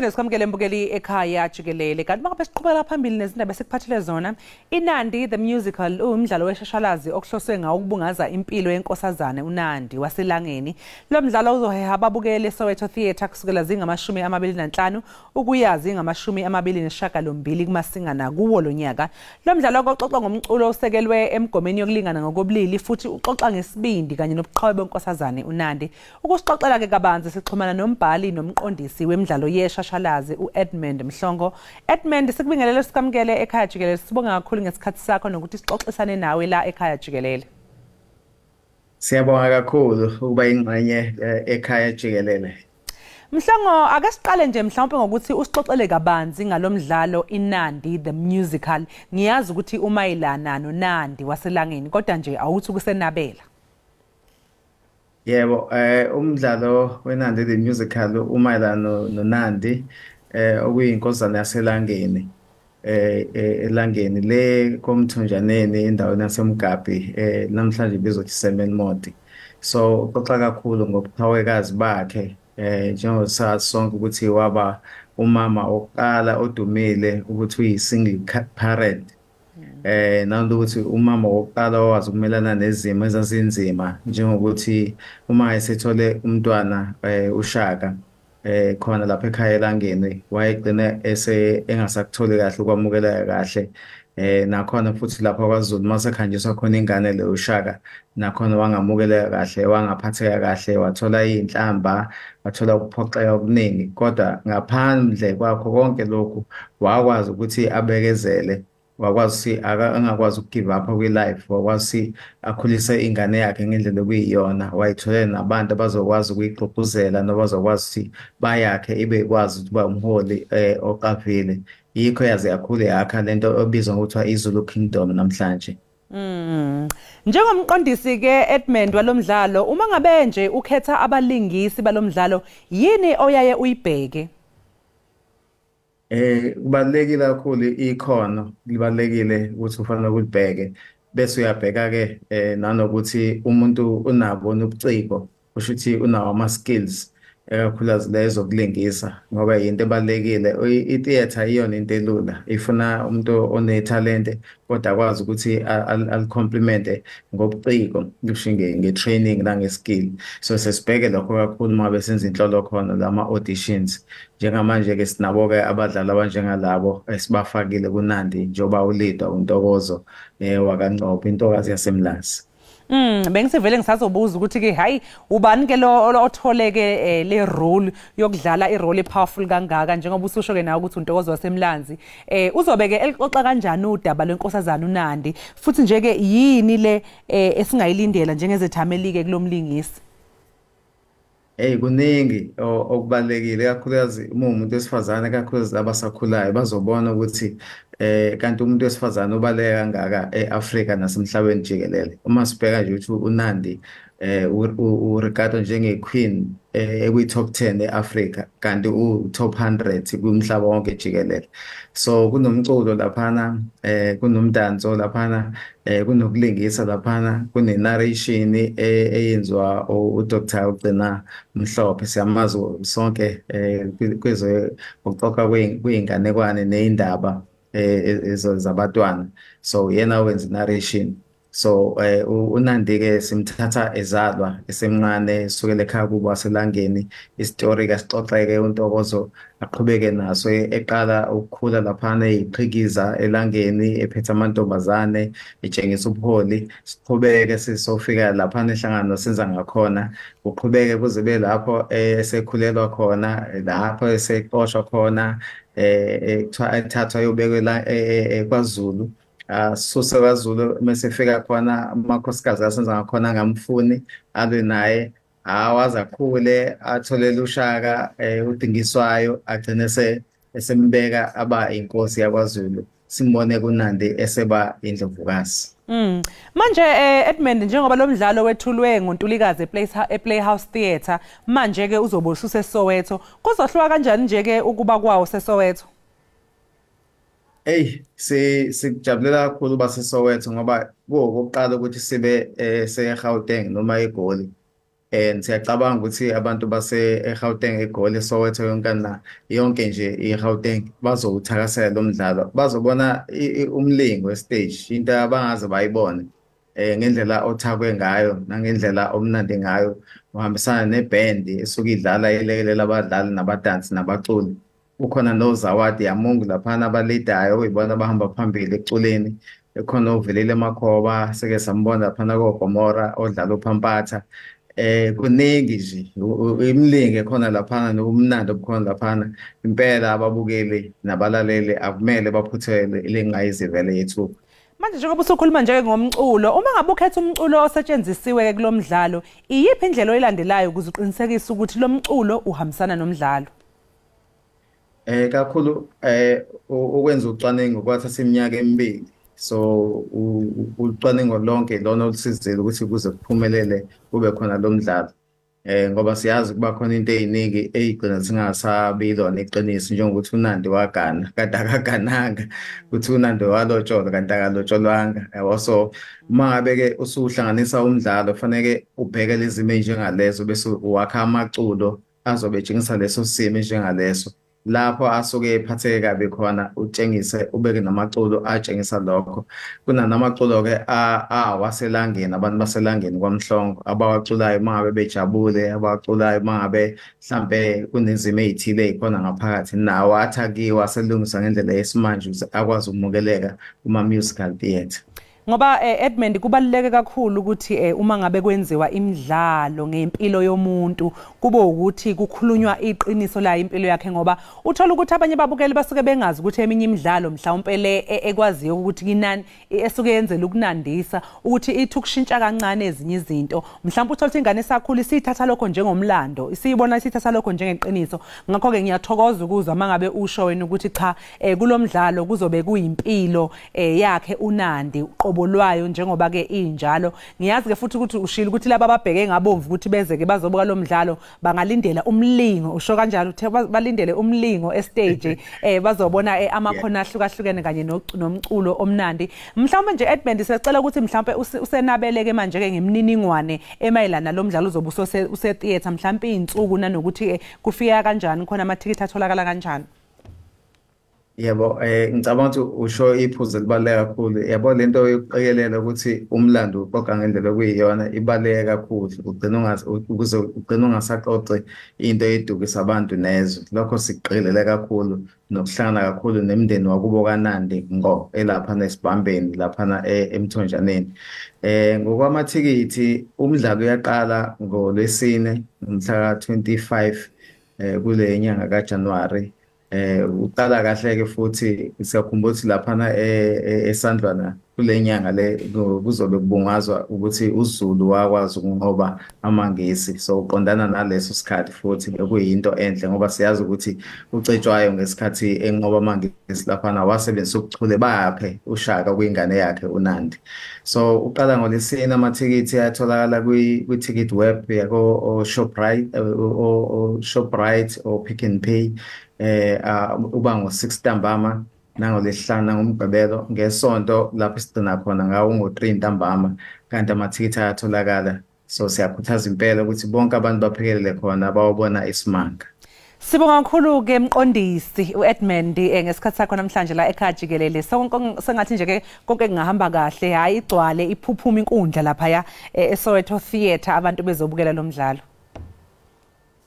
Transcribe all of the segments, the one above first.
siphinde sikwamukele mbukeli Ekhaya Jikelele kanti mangabe siqhubeka phambili nezindaba esikuphathele zona iNandi the musical umdlalo weshashalazi okuhloswe ngawo ukubungaza impilo yenkosazane uNandi waselangeni lo mdlalo uzoheha ababukeli eSoweto Theatre kusukela zinga25 ukuya zinga28 kumasingana kuwo lonyaka lo mdlalo oxoxa ngomculo osekelwe emgomeni yokulingana ngokobulili futhi uxoxa ngesibindi kanye nobuqhawe benkosazane uNandi ukusixoxela ke kabanzi sixhumana nombhali nomqondisi wemidlalo yeshashalazi uEdmund Mhlongo. Edmund sikubingelele sikamukele Ekhaya Jikelele sibonga kakhulu ngesikhathi sakho nokuthi sixoxisane nawe la Ekhaya Jikelele. Siyabonga kakhulu ukuba ingxenye Ekhaya Jikelele. Mhlongo ake siqale nje mhlawumbe ngokuthi usixoxele kabanzi ngalomdlalo iNandi the musical. Ngiyazi ukuthi umayilana noNandi waselangeni kodwa nje awuthi kusenabela. Yebo, umdlalo weNandi the musical umayelana noNandi okuyinkosazana yaselangeni elangeni le komthunjaneni endaweni yaseMgabhi namhlanje bizothi Semenmodi. So xoxa kakhulu ngobuqhawekazi bakhe njengosazi sonke ukuthi waba umama oqala odumile ukuthi uyi-single parent. Nanokuthi umama wokuqala wazi ukumelana nezimo ezazinzima njengokuthi uma esethole umntwana uShaka khona lapha ekhaya elangeni wayegcina engasakutholi kahle ukwamukela kahle nakhona futhi lapha kwaZulu masekhanjiswa khona ingane le uShaka nakhona wangamukela kahle wangaphatheka kahle wathola inhlamba wathola ukuphoxeka okuningi kodwa ngaphandle kwakho konke lokhu wakwazi ukuthi abekezele wakwazi angakwazi ukugive up kwi-life wakwazi akhulise ingane yakhe ngendlela okuyiyona wayithole nabantu abazokwazi ukuyigqugquzela nabazokwazi ukuthi bayakhe ibe kwazi ukuthi ba umholi oqavile yikho yaze yakhule yakha lento obizwa ngokuthiwa iZulu Kingdom namhlanje. Njengomqondisi ke Edmund walomdlalo uma ngabe nje ukhetha abalingisi balomdlalo yini oyaye uyibheke? Kubalekile kakhulu ikhono libalekile ukuthi ufanele ukulibheke bese uyabheka ke nanokuthi umuntu unabo ubuciko kusho ukuthi unawo ama skills ekakhulukazi lezo kulingisa ngoba into ebalekile itheater iyona into elula ifuna umuntu onetalente kodwa akwazi ukuthi alicomplement ngobuciko kusho ngetraining nangeskill so sesibheke lokho kakhulu uma besenza inhlolo khona lama auditions njengamanje ke sinabo ke abadlali abanjengalabo esibafakile kuNandi njoba ulidwa uNtokozo wakaNcopho intokazi yaseMlazi. Bengisivele ngisazobuza ukuthi ke hayi ubani ke lo otholeke le role yokudlala irole powerful kangaka njengoba ususho ke nawe ukuthi uNtokozo waseMlanzi uzobeke elixoxa kanjani udaba lwenkosazana uNandi futhi nje ke yini le esingayilindela njengezethameli ke kulomlingisi. Kuningi okubalekile kakhulukazi uma umuntu wesifazane kakhulukazi abasakhulayo bazobona ukuthi kanti umuntu wesifazane ubaleka kangaka eAfrika nasemhlabeni jikelele uma sibheka nje ukuthi uNandi uregardwa njengequeen ekwi-top 10 eAfrika kanti u-top 100 kumhlaba wonke jikelele so kunomculo laphana kunomdanso laphana kunokulingisa laphana kune-narration eyenziwa uDr. Ugcina Mhlophe siyamazi sonke kwezwe ukuxoxa kwey'nganekwane ney'ndaba zabantwana so yena wenza i-narration so uNandi ke simthatha ezalwa esemncane sukela ekhaya kubo waselangeni istory kasixoxeke uNtokozo aqhubeke naso eqala ukukhula laphana eyiqhikiza elangeni ephethe amantombazane etshengisa ubuholi siqhubeke sisofika laphana ehlangano senza ngakhona uqhubeke kuze belapho esekhulelwa khona lapho eseqoshwa khona ekuthiwa ethathwa ayobekwe kwaZulu suse kwaZulu mesefika khona amakhosikazi asenza ngakhona ngamfuni alwe naye awazi akhule atholele uShaka udingiswayo agcine esembeka aba inkosi yakwaZulu simbone kuNandi eseba indlovukazi. Manje Edmund njengoba lo mdlalo wethulwe ngoNtulikazi ePlayhouse Theatre manje ke uzobe ususeSoweto kuzohluka kanjani nje ke ukuba kwawo seSoweto? Sijabulela kakhulu baseSoweto ngoba kokuqala ukuthi sibe seGauteng noma eGoli Siyacabanga ukuthi abantu base-Gauteng, eGoli, eSoweto yonke nje i-Gauteng bazowuthakasela lo mdlalo, bazobona umlingo we-stage, into abangaze bayibone ngendlela othakwe ngayo nangendlela omnandi ngayo, uhambisana nebhendi esuke idlala ilekelela abadlali nabadansi nabaculi. Kukhona nozawadi Yamungu laphana abalidayo okuyibona abahamba phambili ekuculeni. Ekhona uVelile Makhoba, seke sambona laphana koGomora odlala uphampatha. Kuningi nje imilingo ekhona laphana nokumnandi obukhona laphana. Impela ababukeli nabalaleli akumele baphuthele ilengayizivele yethuba. Manje njengoba usukhuluma nje ngomculo, uma ngabe ukhetha umculo osetshenzisiwe kulo mdlalo, iyiphi indlela oyilandelayo ukuze uqinisekise ukuthi lo mculo uhambisana nomdlalo? Kakhulu ukwenza ucwaningo kwathatha iminyaka emibili. So ucwaningo lonke lona olusizile ukuthi kuze kuphumelele kube khona lo mdlalo. Ngoba siyazi kuba khona into eziningi ezigcina zingasabi lona iqiniso, njengokuthi uNandi wagana kanti akagananga, ukuthi uNandi walotsholwa kanti akalotsholwanga. So uma ngabe-ke usuhlanganisa umdlalo kufanele ubheke lezi zimo ey'njengalezo bese wakha amaculo azobe etshengisa leso simo njengaleso. Lapho asuke ephatheke kabi khona utshengise ubeke namaculo atshengisa lokho. Kunanamaculo-ke awaselangeni, abantu baselangeni kwaMhlongo abawaculayo uma ngabe bejabule, abawaculayo uma ngabe mhlampe kunezimo ey'thile ey'khona ngaphakathi, nawo athakiwe aselungiswa ngendlela yesimanje ukuze akwazi ukumukeleka kuma-musical theatre. Ngoba Edmund, kubaluleke kakhulu ukuthi uma ngabe kwenziwa imidlalo ngempilo yomuntu kube ukuthi kukhulunywa iqiniso la impilo yakhe, ngoba uthola ukuthi abanye babukeli basuke bengazi ukuthi eminye imidlalo mhlawumbe le ekwaziyo ukuthi kinani esuke yenzela ukunandisa ukuthi ithi ukushintsha kancane ezinye izinto. Mhlawumbe uthola ukuthi ingane esakhula isithatha lokho njengomlando, isibona isithatha lokho njengeqiniso. Ngakho ke ngiyathokoza ukuzwa mangabe usho wena ukuthi cha kulomdlalo kuzobe kuyimpilo yakhe uNandi bolwayo njengoba ke injalo. Ngiyazi ke futhi ukuthi ushilo ukuthi laba ababheke ngabomvu ukuthi bezeke bazobuka lo mdlalo bangalindela umlingo, usho kanjalo uthe balindele umlingo estage bazobona amakhono ahlukahlukene kanye nomculo omnandi. Mhlawumbe nje Edmund sicela ukuthi mhlawumbe usenabeleke manje ke ngemininingwane emayelana lo mdlalo uzobe use theatre, mhlawumbe izinsuku nanokuthi kufika kanjani, khona amathikithi atholakala kanjani. Yebo, ngicabanga ukuthi usho iphuzu elibaluleke kakhulu. Yabo lento yokuqikelela ukuthi umlando uqoqa ngendlela okuyiyona ibaluleke kakhulu. Ukuze ugcine ungasaxoxi into edukisa abantu nezwe. Lokho sikuqikelela kakhulu nokuhlangana kakhulu nemindeni wakubo kaNandi ngo elapha nesibambeni laphana eMthonjaneni. Ngokwamathikithi umdlalo uyaqala ngoLwesine ngomhla ka-25 kule nyanga kaJanuwari. Uqala kahle-ke futhi siyakhumbula ukuthi laphana eSandlwana kule nyanga le kuzobe kubungazwa ukuthi uZulu wakwazi ukunqoba amaNgisi. So uqondana naleso sikhathi futhi bekuyinto enhle ngoba siyazi ukuthi uCetshwayo ngesikhathi enqoba amaNgisi laphana wasebenzisa ubuchule bakhe uShaka kuyingane yakhe uNandi. So uqala ngoLwesine, amathikithi ayatholakala kwi-ticket web yako Shoprite o Pick n Pay. Uba ngo-6 ntambama nangoLwesihlanu nangoMgqibelo. Ngesonto lapho sigcina khona ngawo ngo-3 ntambama, kanti amathikithi ayatholakala. So siyakhuthaza impela ukuthi bonke abantu baphekelele khona bawubona isimanga. Sibonga kakhulu ke mqondisi uEdmund ngesikhathi sakho namhlanje la Ekhaya Jikelele. Sengathi nje ke konke kungahamba kahle, hayi igcwale iphuphuma inkundla lapha ya eSoweto Theatre abantu bezobukela lo mdlalo.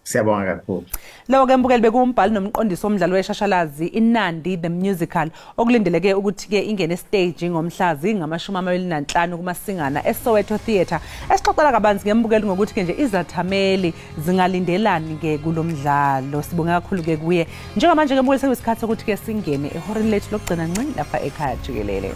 Siyabonga kakhulu. Lawo ke mbukeli bekumbhali nomqondisi womdlalo weshashalazi iNandi the Musical okulindeleke ukuthi ke ingene stage ngomhlazi ngama-25 kumasingana eSoweto Theatre. Esixoxela kabanzi ngembukeli ngokuthi ke nje izathameli zingalindelani ke kulomdlalo. Sibonga kakhulu ke kuye. Njengamanje ke mbukeli sekuyisikhathi sokuthi ke singene ehoreni lethu lokugcina ngci lapha Ekhaya Jikelele.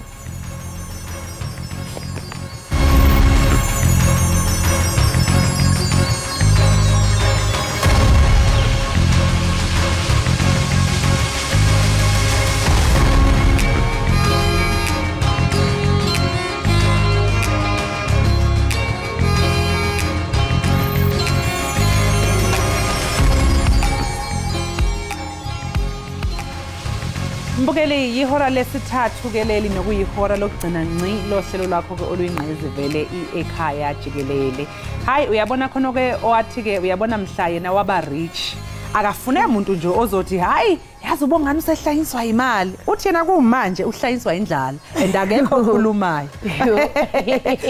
Mbukeli yihora lesithathu ke leli nokuyihora lokugcina ngci lohlelo lakho ke oluyingqezi vele Ekhaya Jikelele. Hayi uyabona khona ke owathi ke uyabona mhla yena waba rich. Akafune umuntu nje ozothi hayi yazi ubongani usehlanyiswa imali. Uthi yena kumanje uhlanyiswa indlala and akekho okhulumayo.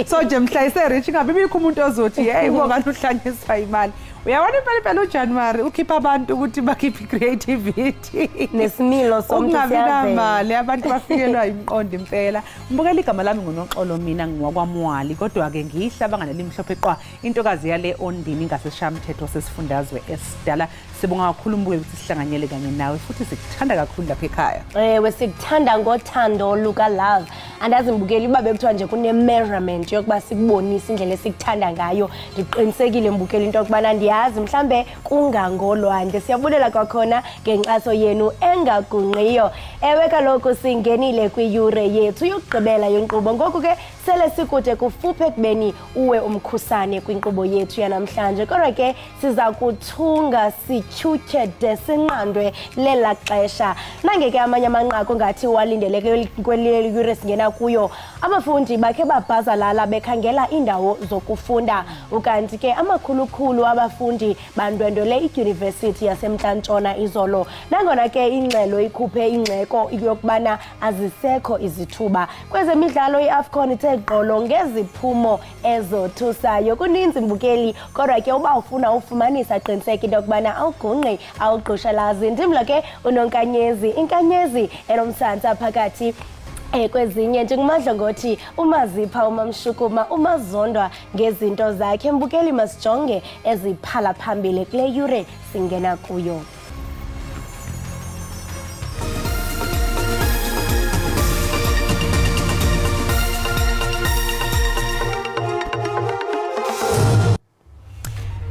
So nje mhlayise rich ngabe bikho umuntu ozothi hey ubongani uhlanyiswa imali. Uyabona impela uJanuary ukhipha abantu ukuthi bakhiphe creativity nesimilo somuntu siyavela abantu bafikelwa imqondo impela. Mbukela igama lami ngoNoxolo mina ngiwakwamwali kodwa ke ngihlaba nganeli mhlophe qwa intokazi yale Ondini ngaseshamthetho sesifundazwe esidala. Sibonga kakhulu mbukeli ukuthi sihlanganyele kanye nawe futhi sikuthanda kakhulu lapha ekhaya. Ewe sikuthanda ngothando luka love. Andazi mbukeli babe kuthiwa nje kune measurement yokuba sikubonisa indlela esikuthanda ngayo. Ndiqinisekile mbukeli into yokubana ndiyazi mhlambe kungangolwandle. Siyabulela kwakhona ngenxaso yenu engagunqiyo. Ewe kaloku singenile kwiyure yethu yokugqibela yenkqubo. Ngoku ke sele sikude kufuphe kubeni uwe umkhusane kwinkqubo yethu yanamhlanje. Kodwa ke siza kuthunga sityhutyhe de sinqandwe lela xesha. Nangeke amanye amanqaku ngathi walindeleke kweli yure singena kuyo. Abafundi bakhe babhaza lala bekhangela indawo zokufunda. Ukanti ke amakhulukhulu abafundi bandwendwele iYunivesithi yaseMntla-Ntshona izolo. Nangona ke ingxelo ikhuphe ingxeko yokubana azisekho izithuba. Kwezemidlalo iAfcon ithe gqolo ngeziphumo ezothusayo. Kuninzi mbukeli kodwa ke uba ufuna ufumanisa qiniseka into yokubana awugungqi awugqushalazi. Ndimlo ke unonkanyezi inkanyezi enomsantsa phakathi kwezinye njengomadla ngothi umazipha umamshukuma umazondwa ngezinto zakhe. Mbukeli masijonge eziphala phambili kule yure singena kuyo.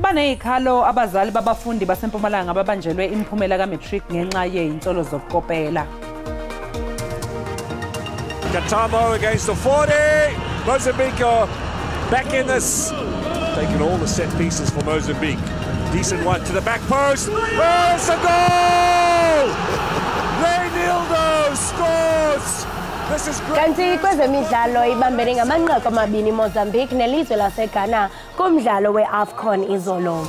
Baneyikhalo abazali babafundi baseMpumalanga babanjelwe imiphumela kaMatric ngenxa yezinsolo zokukopela. Katamo against the 40. Mozambique are back in this. Taking all the set pieces for Mozambique. Decent one to the back post. Oh, it's a goal! Reynildo scores! This is great. Kanti kwezemidlalo ibambene ngamanqaku amabini Mozambique nelizwe laseGhana kumdlalo weAfcon izolo.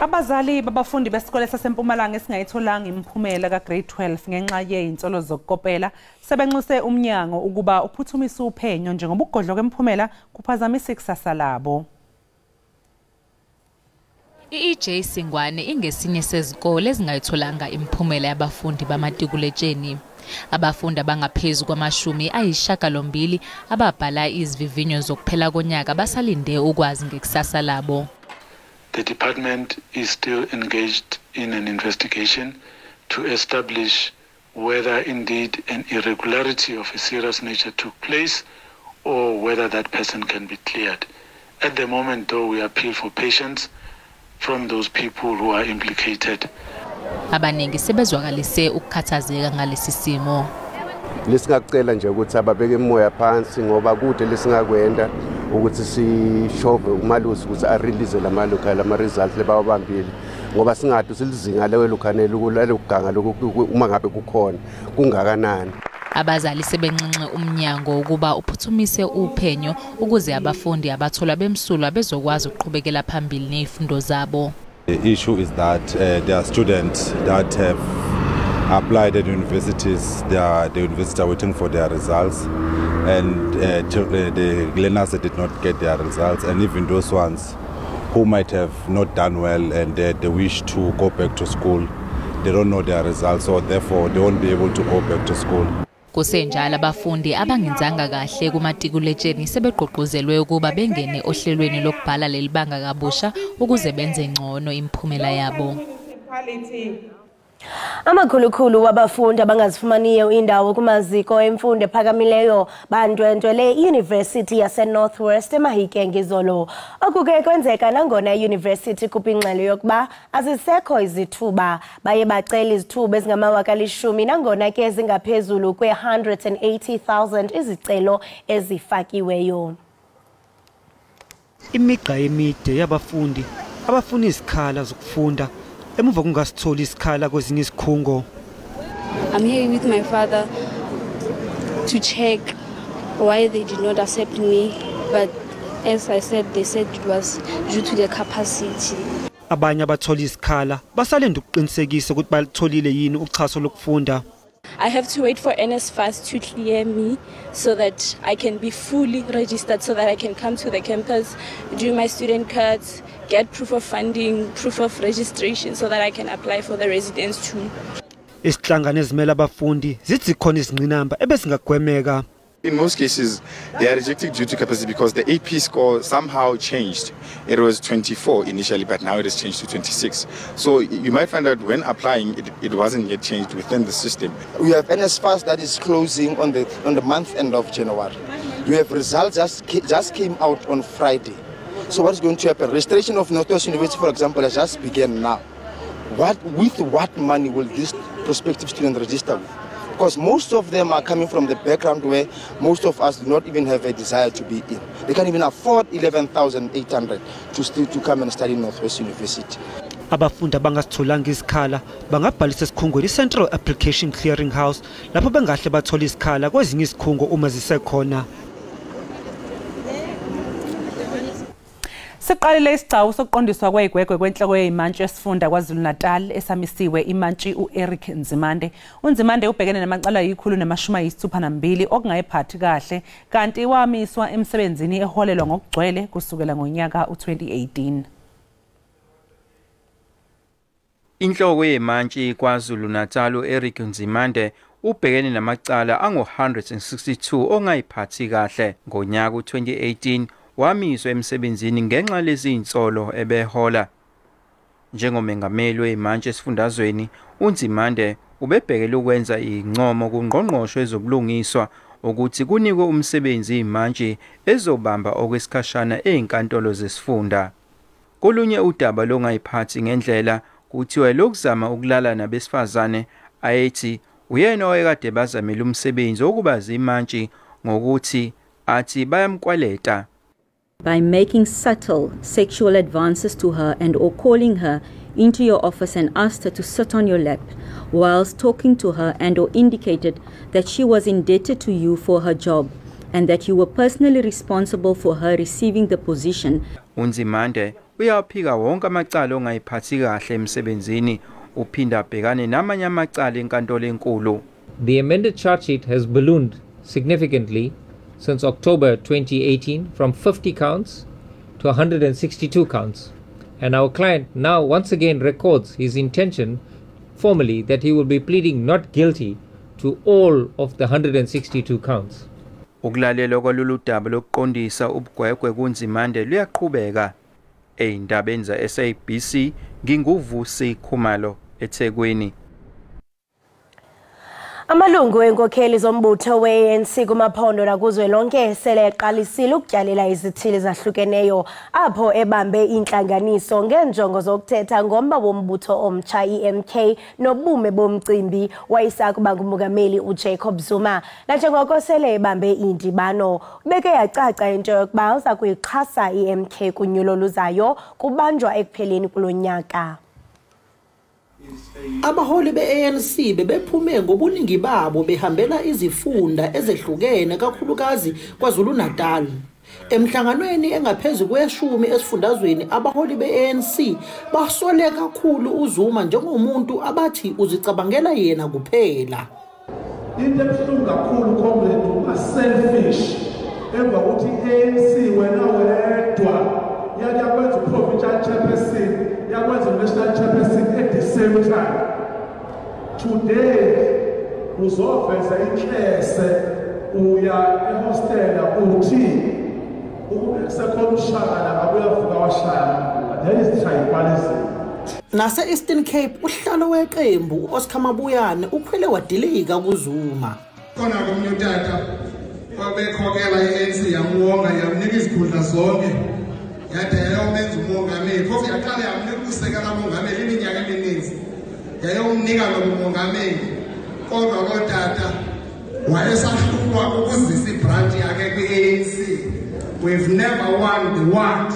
Abazali babafundi besikole saseMpumalanga esingayitholanga imiphumela kaGrade 12 ngenxa yezinsolo zokukopela sebenxuse umnyango ukuba uphuthumise uphenyo njengoba ukugodlwa kwemiphumela kuphazamisa ikusasa labo. I-EJ Singwane ingesinye sezikole ezingayitholanga imiphumela yabafundi bamatikuletsheni. Abafundi abangaphezu kwama-80 ababhala izivivinyo zokuphela konyaka basalinde ukwazi ngekusasa labo. The department is still engaged in an investigation to establish whether indeed an irregularity of a serious nature took place or whether that person can be cleared. At the moment, though, we appeal for patience from those people who are implicated. Abaningi sebezwakalise ukukhathazeka ngalesi simo. Lesingacela nje ukuthi ababeke imoya phansi ngoba kude lesingakwenda ukuthi sishove umalusi ukuthi arelease lama-local ama-results lebawabambile ngoba singathi silizinga lewe-localeli ukuganga uma ngabe kukhona kungakanani. Abazali sebenxenxe umnyango ukuba uphuthumise uphenyo ukuze abafundi abathola bemsulwa bezokwazi ukuqhubekela phambili nezifundo zabo. The issue is that there are students that have applied at universities. The universities are waiting for their results, and the learners that did not get their results, and even those ones who might have not done well and they wish to go back to school, they don't know their results, so therefore they won't be able to go back to school. Kusenjalo abafundi abangenzanga kahle kumatikuletsheni sebegqugquzelwe ukuba bengene ohlelweni lokubhala lelibanga kabusha ukuze benze ngcono imiphumela yabo. Amakhulukhulu wabafundi abangazifumaniyo indawo kumaziko emfundo ephakamileyo bandwendwele iYunivesithi yaseNorthwest eMahikeng izolo. Okuke kwenzeka nangona iYunivesithi kupingxelo yokuba azisekho izithuba baye bacela izithuba ezingama-10,000 nangona ke zingaphezulu kwe-180,000 izicelo ezifakiweyo. Imigqa emide yabafundi abafuna izikhala zokufunda emuva kungasitholi isikhala kwezinye isikhungo. I'm here with my father to check why they did not accept me, but as I said, they said it was due to the capacity. Abanye abatholi isikhala basalenda ukuqinisekisa ukuthi balitholile yini uxhaso lokufunda. I have to wait for NSFAS to clear me so that I can be fully registered, so that I can come to the campus, do my student cards, get proof of funding, proof of registration, so that I can apply for the residence too. Isihlangano ezimela abafundi zithi khona izingqinamba ebezingagwemeka. In most cases, they are rejected due to capacity because the AP score somehow changed. It was 24 initially, but now it has changed to 26. So you might find that when applying, it wasn't yet changed within the system. We have NSFAS that is closing on the month end of January. We have results just came out on Friday. So what is going to happen? Registration of Northwest University, for example, has just begun now. With what money will this prospective student register with? Because most of them are coming from the background where most of us do not even have a desire to be in. They can't even afford 11,800 to come and study in Northwest University. Abafundi abangasitholanga isikhala bangabhalisa esikhungweni Central Application Clearing House lapho bengahle bathola isikhala kwezinye isikhungo uma zisekhona. Siqalile isigcawu sokuqondiswa kweyigwegwe kwenhloko yezimantshi esifunda KwaZulu-Natal esamisiwe imantshi uEric Nzimande. uNzimande ubhekene namacala $162 okungayiphathi kahle kanti wamiswa emsebenzini eholelwa ngokugcwele kusukela ngonyaka u2018. Inhloko yezimantshi KwaZulu-Natal uEric Nzimande ubhekene namacala angu-162 ongayiphathi kahle ngonyaka u2018. Wamiswa emsebenzini ngenxa lezinsolo ebehola. Njengomengameli wezimantshi esifundazweni, uNzimande ubebhekele ukwenza ingcomo kungqongqoshe ezobulungiswa ukuthi kunikwe umsebenzi izimantshi ezobamba okwesikhashana ezinkantolo zesifunda. Kolunye udaba longayiphathi ngendlela kuthiwa lokuzama ukulala nabesifazane ayethi uyena owayekade bazamela umsebenzi wokuba izimantshi ngokuthi athi bayamkwaleta. By making subtle sexual advances to her and or calling her into your office and asked her to sit on your lap whilst talking to her and or indicated that she was indebted to you for her job and that you were personally responsible for her receiving the position. uNzimande uyaphika wonke amacala ongayiphathi kahle emsebenzini uphinda abhekane namanye amacala enkantolo enkulu. The amended charge sheet has ballooned significantly since October 2018 from 50 counts to 162 counts. And our client now once again records his intention formally that he will be pleading not guilty to all of the 162 counts. Ukulalela kwalolu daba lokuqondisa ubugwegwe kuNzimande luyaqhubeka. Eyindabeni za SABC nginguvusi Khumalo eThekwini. Amalungu enkokheli zombutho we-ANC kumaphondo nakuzwelonke sele eqalisile ukutyalela izithili ezahlukeneyo apho ebambe inhlanganiso ngenjongo zokuthetha ngomba wombutho omtsha iMK nobume bomcimbi wayisakuba ngumongameli uJacob Zuma. Nanjengoko sele ebambe indibano ubeke yacaca into yokuba uza kuyixhasa iMK kunyulo luzayo kubanjwa ekupheleni kulo nyaka. Abaholi be-ANC bebephume ngobuningi babo behambela izifunda ezehlukene kakhulukazi KwaZulu-Natal. Emhlanganweni engaphezulu kwe-10 esifundazweni abaholi be-ANC basole kakhulu uZuma njengomuntu abathi uzicabangela yena kuphela. Into ebuhlungu kakhulu comrade uma-selfish emva ukuthi i-ANC wena wedwa yakwenza u-provincial chairperson yakwenza u-national chairperson at the same time. Today uzoveza inhlese uya ehostela uthi ukube sekhona ushaka ngabuyavuka washaya. That is tribalism. Nase Eastern Cape uhlalo weqembu Oscar Mabuyane ukhwele wadilika kuZuma. Khona komnye utata wabekhokela iANC yamuwonga yamnika izikhundla zonke. Yade yayomenza umongameli phofu yaqala yamnika ukusekela umongameli iminyaka eminingi. Yayomnika nomongameli kodwa lotata wayesahlulwa ukuzisa ibranch yakhe kwiANC. We've never won the what.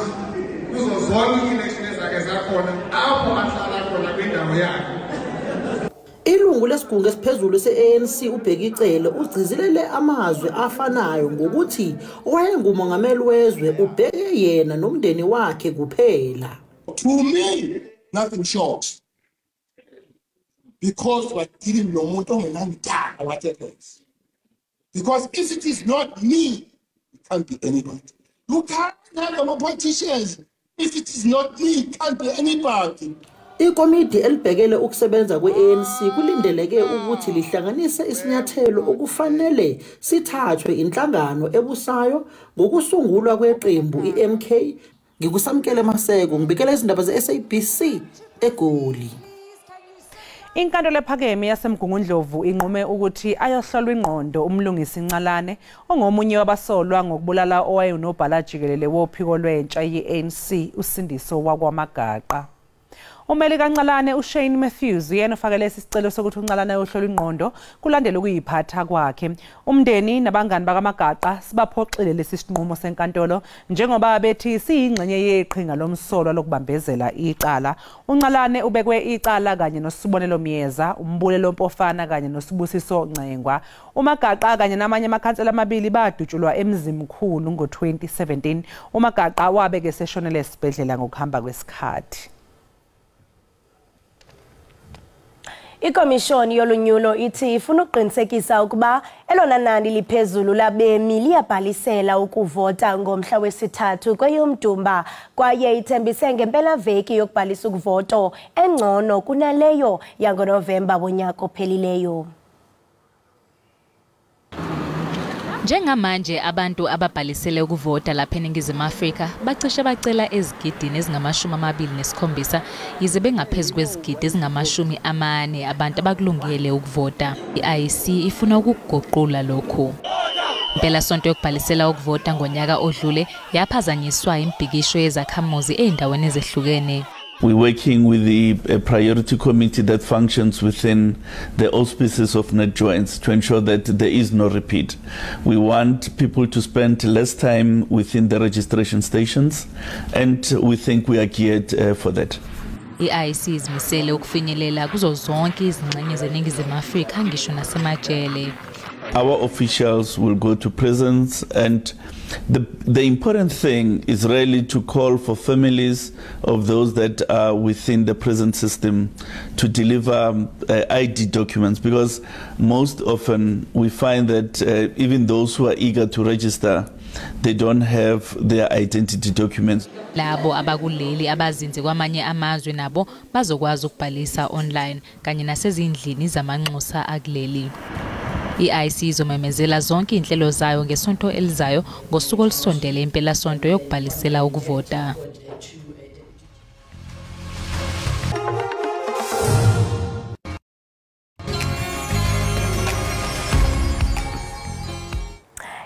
Kuzo zonke ielection ezake zakhona apho ahlala khona kwindawo ingqondo yakhe. Ilungu lesigungu esiphezulu se-ANC uBhekicele ugcizelele amazwi afanayo ngokuthi wayengumongameli wezwe ubheke yena nomndeni wakhe kuphela. To me, nothing short. Because what didn't know whatever. Because if it is not me, it can't be anybody. You can't have my politicians. If it is not me, it can't be anybody. Ikomidi elibhekele ukusebenza kwe-ANC kulindeleke ukuthi lihlanganise isinyathelo okufanele sithathwe inhlangano ebusayo ngokusungulwa kweqembu iMK. Ngikusamkele Maseko ngibikela izindaba ze-SABC eGoli. Inkantolo ephakeme yaseMgungundlovu inqume ukuthi ayohlolwa ingqondo umlungisi Nxalane ongomunye wabasolwa ngokubulala owayunobhala jikelele wophiko lwentsha ye-ANC uSindiso wakwaMagaqa. Umeli kaNxalane uShane Matthews yena ufakele isicelo sokuthi uNxalane ayohlolwa ingqondo kulandela ukuyiphatha kwakhe. Umndeni nabangani bakaMagaqa sibaphoxile lesi sinqumo senkantolo njengoba bethi siyingxenye yeqhinga lomsolwa lokubambezela iqala. uNxalane ubekwe iqala kanye noSibonelo Myeza, uMbulelo Mpofana kanye noSibusiso Ncengwa. uMagaqa kanye namanye amakhansela amabili badutshulwa eMzimkhulu ngo-2017. uMagaqa wabeke seshonele esibhedlela ngokuhamba kwesikhathi. Ikomishoni yolunyulo ithi ifuna ukuqinisekisa ukuba elona nani liphezulu labemi liyabhalisela ukuvota ngomhla wesithathu kweyoMdumba kwaye ithembise ngempelaveki yokubhalisa ukuvoto engcono kunaleyo yangoNovemba wonyaka ophelileyo. Njengamanje abantu ababhalisele ukuvota lapha eNingizimu Afrika bacishe bacela ezigidini ezingama-27 yize bengaphezulu kwezigidi ezingama-40 abantu abakulungele ukuvota. I-IEC ifuna ukuguqula lokhu. Impelasonto yokubhalisela ukuvota ngonyaka odlule yaphazanyiswa imbhikisho yezakhamuzi ey'ndaweni ezehlukene. We're working with the priority committee that functions within the auspices of net joints to ensure that there is no repeat. We want people to spend less time within the registration stations, and we think we are geared for that. I-IEC izimisele ukufinyelela kuzo zonke izingxenye zeNingizimu Afrika ngisho nasemajele. Our officials will go to prisons, and the important thing is really to call for families of those that are within the prison system to deliver ID documents, because most often we find that even those who are eager to register, they don't have their identity documents. Labo abakuleli abazinze kwamanye amazwe nabo bazokwazi ukubhalisa online kanye nasezindlini zamanxusa akuleli. I-IEC izomemezela zonke inhlelo zayo ngesonto elizayo ngosuku olusondele impelasonto yokubhalisela ukuvota.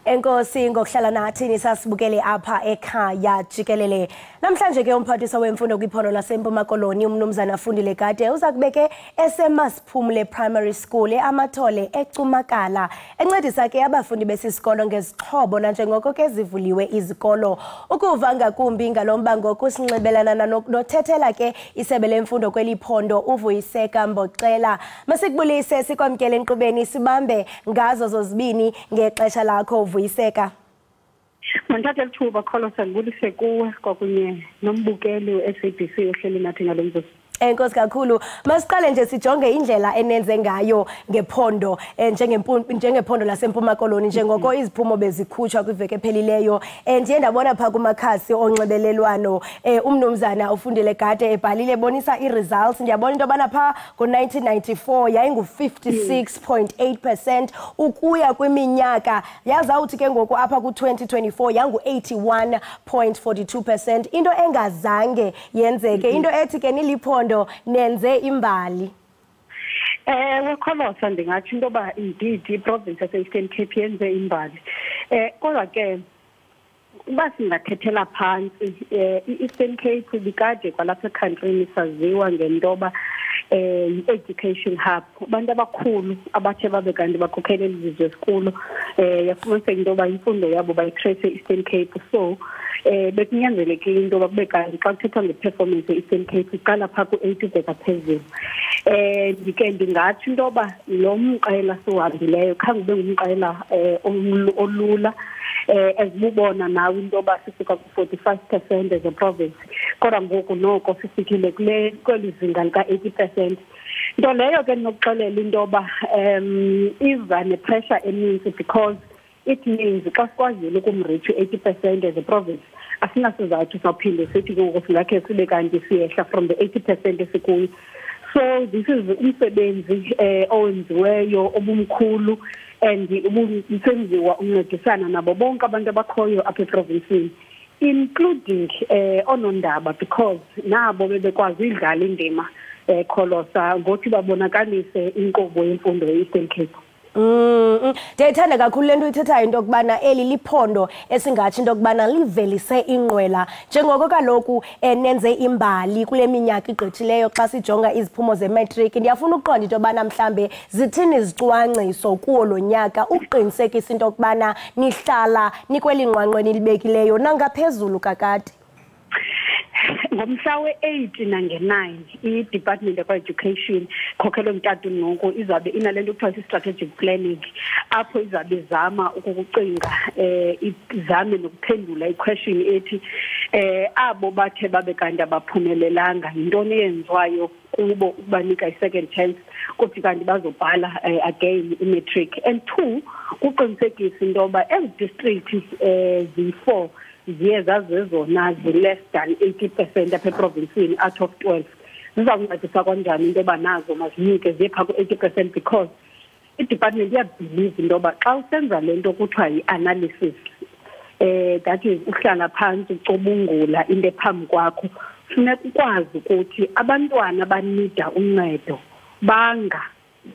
Enkosi ngokuhlala nathi nisasibukele apha ekhaya jikelele. Namhlanje ke umphathiswa wemfundo kwiphondo laseMpuma Koloni umnumzana Afundile Gade uza kubeke eseMasiphumule Primary School eAmathole eCumakala encedisa ke abafundi besisikolo ngezixhobo nanjengoko ke zivuliwe izikolo. Ukuva ngakumbi ngalombango kusinxibelana nothethela ke isebe lemfundo kweliphondo uVuyiseka Mboxela. Masikubulise sikwamkele enkqubeni sibambe ngazo zozibini ngexesha lakho Vuyiseka. Mandithatha lithuba kholo sangibulise kuwe kwakunye nombukeli we-SABC ohleli nathi ngalo mzuzu. Enkosi kakhulu. Masiqale nje sijonge indlela enenze ngayo ngephondo njengephondo laseMpuma Koloni njengoko iziphumo bezikhutshwa kwiveke ephelileyo. Ndiye ndabona pha kumakhasi onxibelelwano umnumzana Ufundile Gade ebhalile ebonisa i-results. Ndiyabona into yobana pha ngo-1994 yayingu-56.8% ukuya kwiminyaka yazawuthi ke ngoku apha ku-2024 yangu-81.42%. Into engazange yenzeke, into ethi ke niliphondo nenze imbali. Wekholosa ndingathi into yoba indeed iprovince yase-Eastern Cape yenze imbali. Kodwa ke uba singathethela phantsi i-Eastern Cape bikade kwalapha ekhantrini saziwa ngento yoba education hub abantu abakhulu abathe babe kanti bakhokhele izizwe esikolo yafumanisa into yoba imfundo yabo bayitrace e-Eastern Cape so bekunyanzelekile into yoba kube kanti xa kuthethwa nge-performance e-Eastern Cape iqala phaa ku-80 bheka phezulu ndike ndingatsho into yoba lo mqela siwuhambileyo khange ube ngumqela olula ezibubona nawe into yoba sisuka ku-45% as a province kodwa ngoku noko sifikile kweli zinga lika-80%. Nto leyo ke ndinokuxelela into yoba iza nepressure eninzi because it means xa sikwazile ukumreach 80% as a province asinasizathu sawuphinde sithi ngoku singakhe sibe kanti siyehla from the 80% esikuyo. So this is umsebenzi owenziweyo obumkhulu and ubusenziwa uncedisana nabo bonke abantu abakhoyo apha eprovinsini including onondaba because nabo bebekwazi idlala indima kholosa ngothi babonakalise inkqubo yemfundo ye-Eastern Cape. Ndiyayithanda kakhulu lento ithethayo into yokubana eli liphondo esingathi into yokubana livelise inqwela njengoko kaloku nenze imbali kule minyaka igqithileyo xa sijonga iziphumo ze-matric. Ndiyafuna ukuqonda into yobana mhlambe zithini izicwangciso kuwo lo nyaka ukuqinisekisa into yokubana nihlala nikweli nqwanqwe nilibekileyo nangaphezulu kakade. Ngomhla we-8 nange-9 i-Department of Education khokhelo mtatu noko izabe inalento kuthiwa strategic planning apho izabe izama ukucinga izame nokuphendula i-question ethi abo bathe babe kanti abaphumelelanga yintoni eyenziwayo kubo ukubanika i-second chance kuthi kanti bazobhala again i-matric. And 2 kuqinisekisa into yoba ezi-district zi-4 ziye zazezona zi-less than 80% apha eprovinsini out of 12 zizawuncedisa kanjani into yoba nazo mazinyuke ziye phaa ku-80% because i-department iyabhilive into yoba xa usenza le nto kuthiwa yi-analysis that is uhlala phantsi ucubungula into ephambi kwakho funeka ukwazi ukuthi abantwana abanida uncedo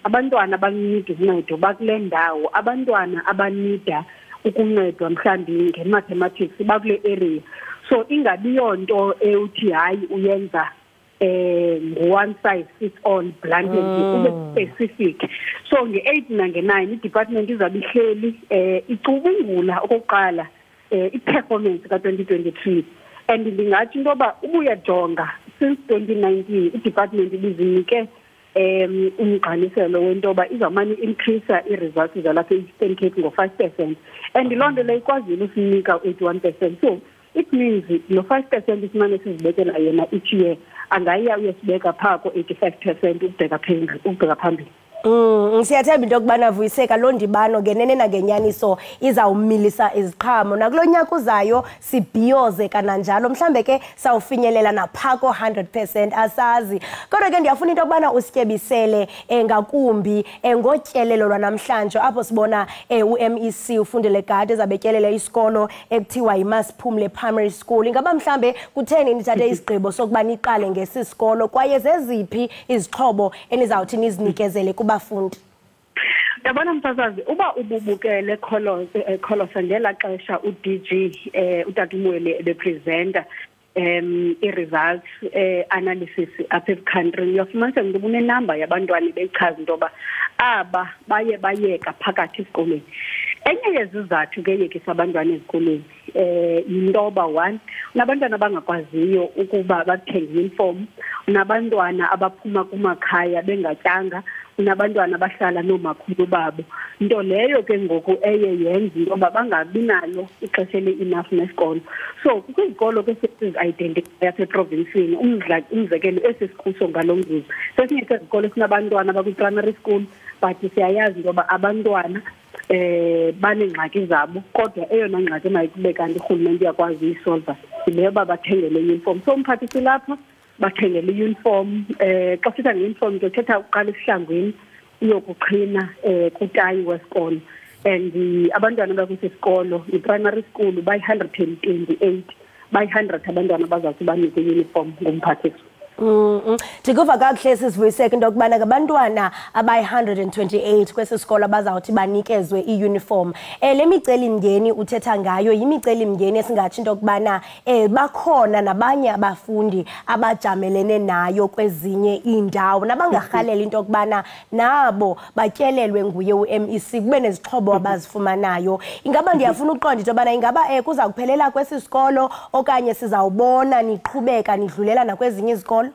abantwana abanida uncedo bakule ndawo abantwana abanida ukuncedwa mhlambi nge-mathematics bakule area so ingabi yonto uthi hayi uyenza one size fits all bluntly ube specific. So nge-8 nange-9 i-department izabe ihleli icubungula okokuqala i-performance ka-2023 and ndingathi into yoba ubuyajonga since 2019 i-department ibizinike umgqaliselo wento yoba izawumane increase i-results zalapha e-Eastern Cape ngo-5% and loo nto leyo ikwazile usinika 81%. So it means lo 5% isimane sizibekela yena each year angayiya uyesibeka phaa ko-85% ukubheka phambili. Siyathemba into yokubana Vuyiseka loo ndibano ngenene nangenyaniso izawumilisa iziqhamo nakulo nyaka uzayo sibhiyoze kananjalo mhlambe ke sawufinyelela naphaa ko-100% asazi. Kodwa ke ndiyafuna into yokubana usityebisele ngakumbi ngotyelelo lwanamhlanje apho sibona u-MEC uFundile Gade ezabetyelele isikolo ekuthiwa yiMasiphumle Primary School. Ingaba mhlambe kutheni nithathe isigqibo sokuba niqale ngesi sikolo kwaye zeziphi izixhobo enizawuthi nizinikezele bafundi? Yabona msasazi uba ububukele kholosa ngela xesha u-DG uTatumwele ebepresenta i-results analysis apha country uyafumanisa into bunenamba yabantwana bechaza into yoba aba baye bayeka phakathi esikolweni. Enye yezizathu ke yekisa abantwana ezikolweni yinto yoba 1 unabantwana abangakwaziyo ukuba bathenge uniform, unabantwana abaphuma kumakhaya bengatyanga, unabantwana abahlala noomakhulu babo, nto leyo ke ngoku eye yenza into yoba bangabi nalo ixesha eli-enough nesikolo. So kwizikolo ke sizi-identify apha eprovinsini umzekelo esisikuso ngalo mzuzu sesinye sezikolo sinabantwana bakwi-primary school but siyayazi into yoba abantwana baneengxaki zabo kodwa eyona ngxaki mayikube kanti urhulumente uyakwazi uyisolva yileyo yoba bathengele i-uniform. So umphathisi lapha bathengele i-uniform xa sitha nge-uniform ndiyothetha uqala esihlangwini uyokuqhina kutayi wesikolo and abantwana bakwisisikolo i-primary school bayi-128 bayi-100 abantwana bazawuthi banike i-uniform ngumphathisi. Ndikuva kakuhle sisivuyiseke into yokubana ngabantwana abayi-128 kwesi sikolo abazawuthi banikezwe i-uniform. Le micelimngeni uthetha ngayo yimicelimngeni esingatsho into yokubana bakhona nabanye abafundi abajamelene nayo kwezinye iindawo nabangarhalela into yokubana nabo batyelelwe nguye u-MEC kube nezixhobo abazifumanayo. Ingaba ndiyafuna uqonda into yobana ingaba kuza kuphelela kwesi sikolo okanye sizawubona niqhubeka nidlulela nakwezinye izikolo?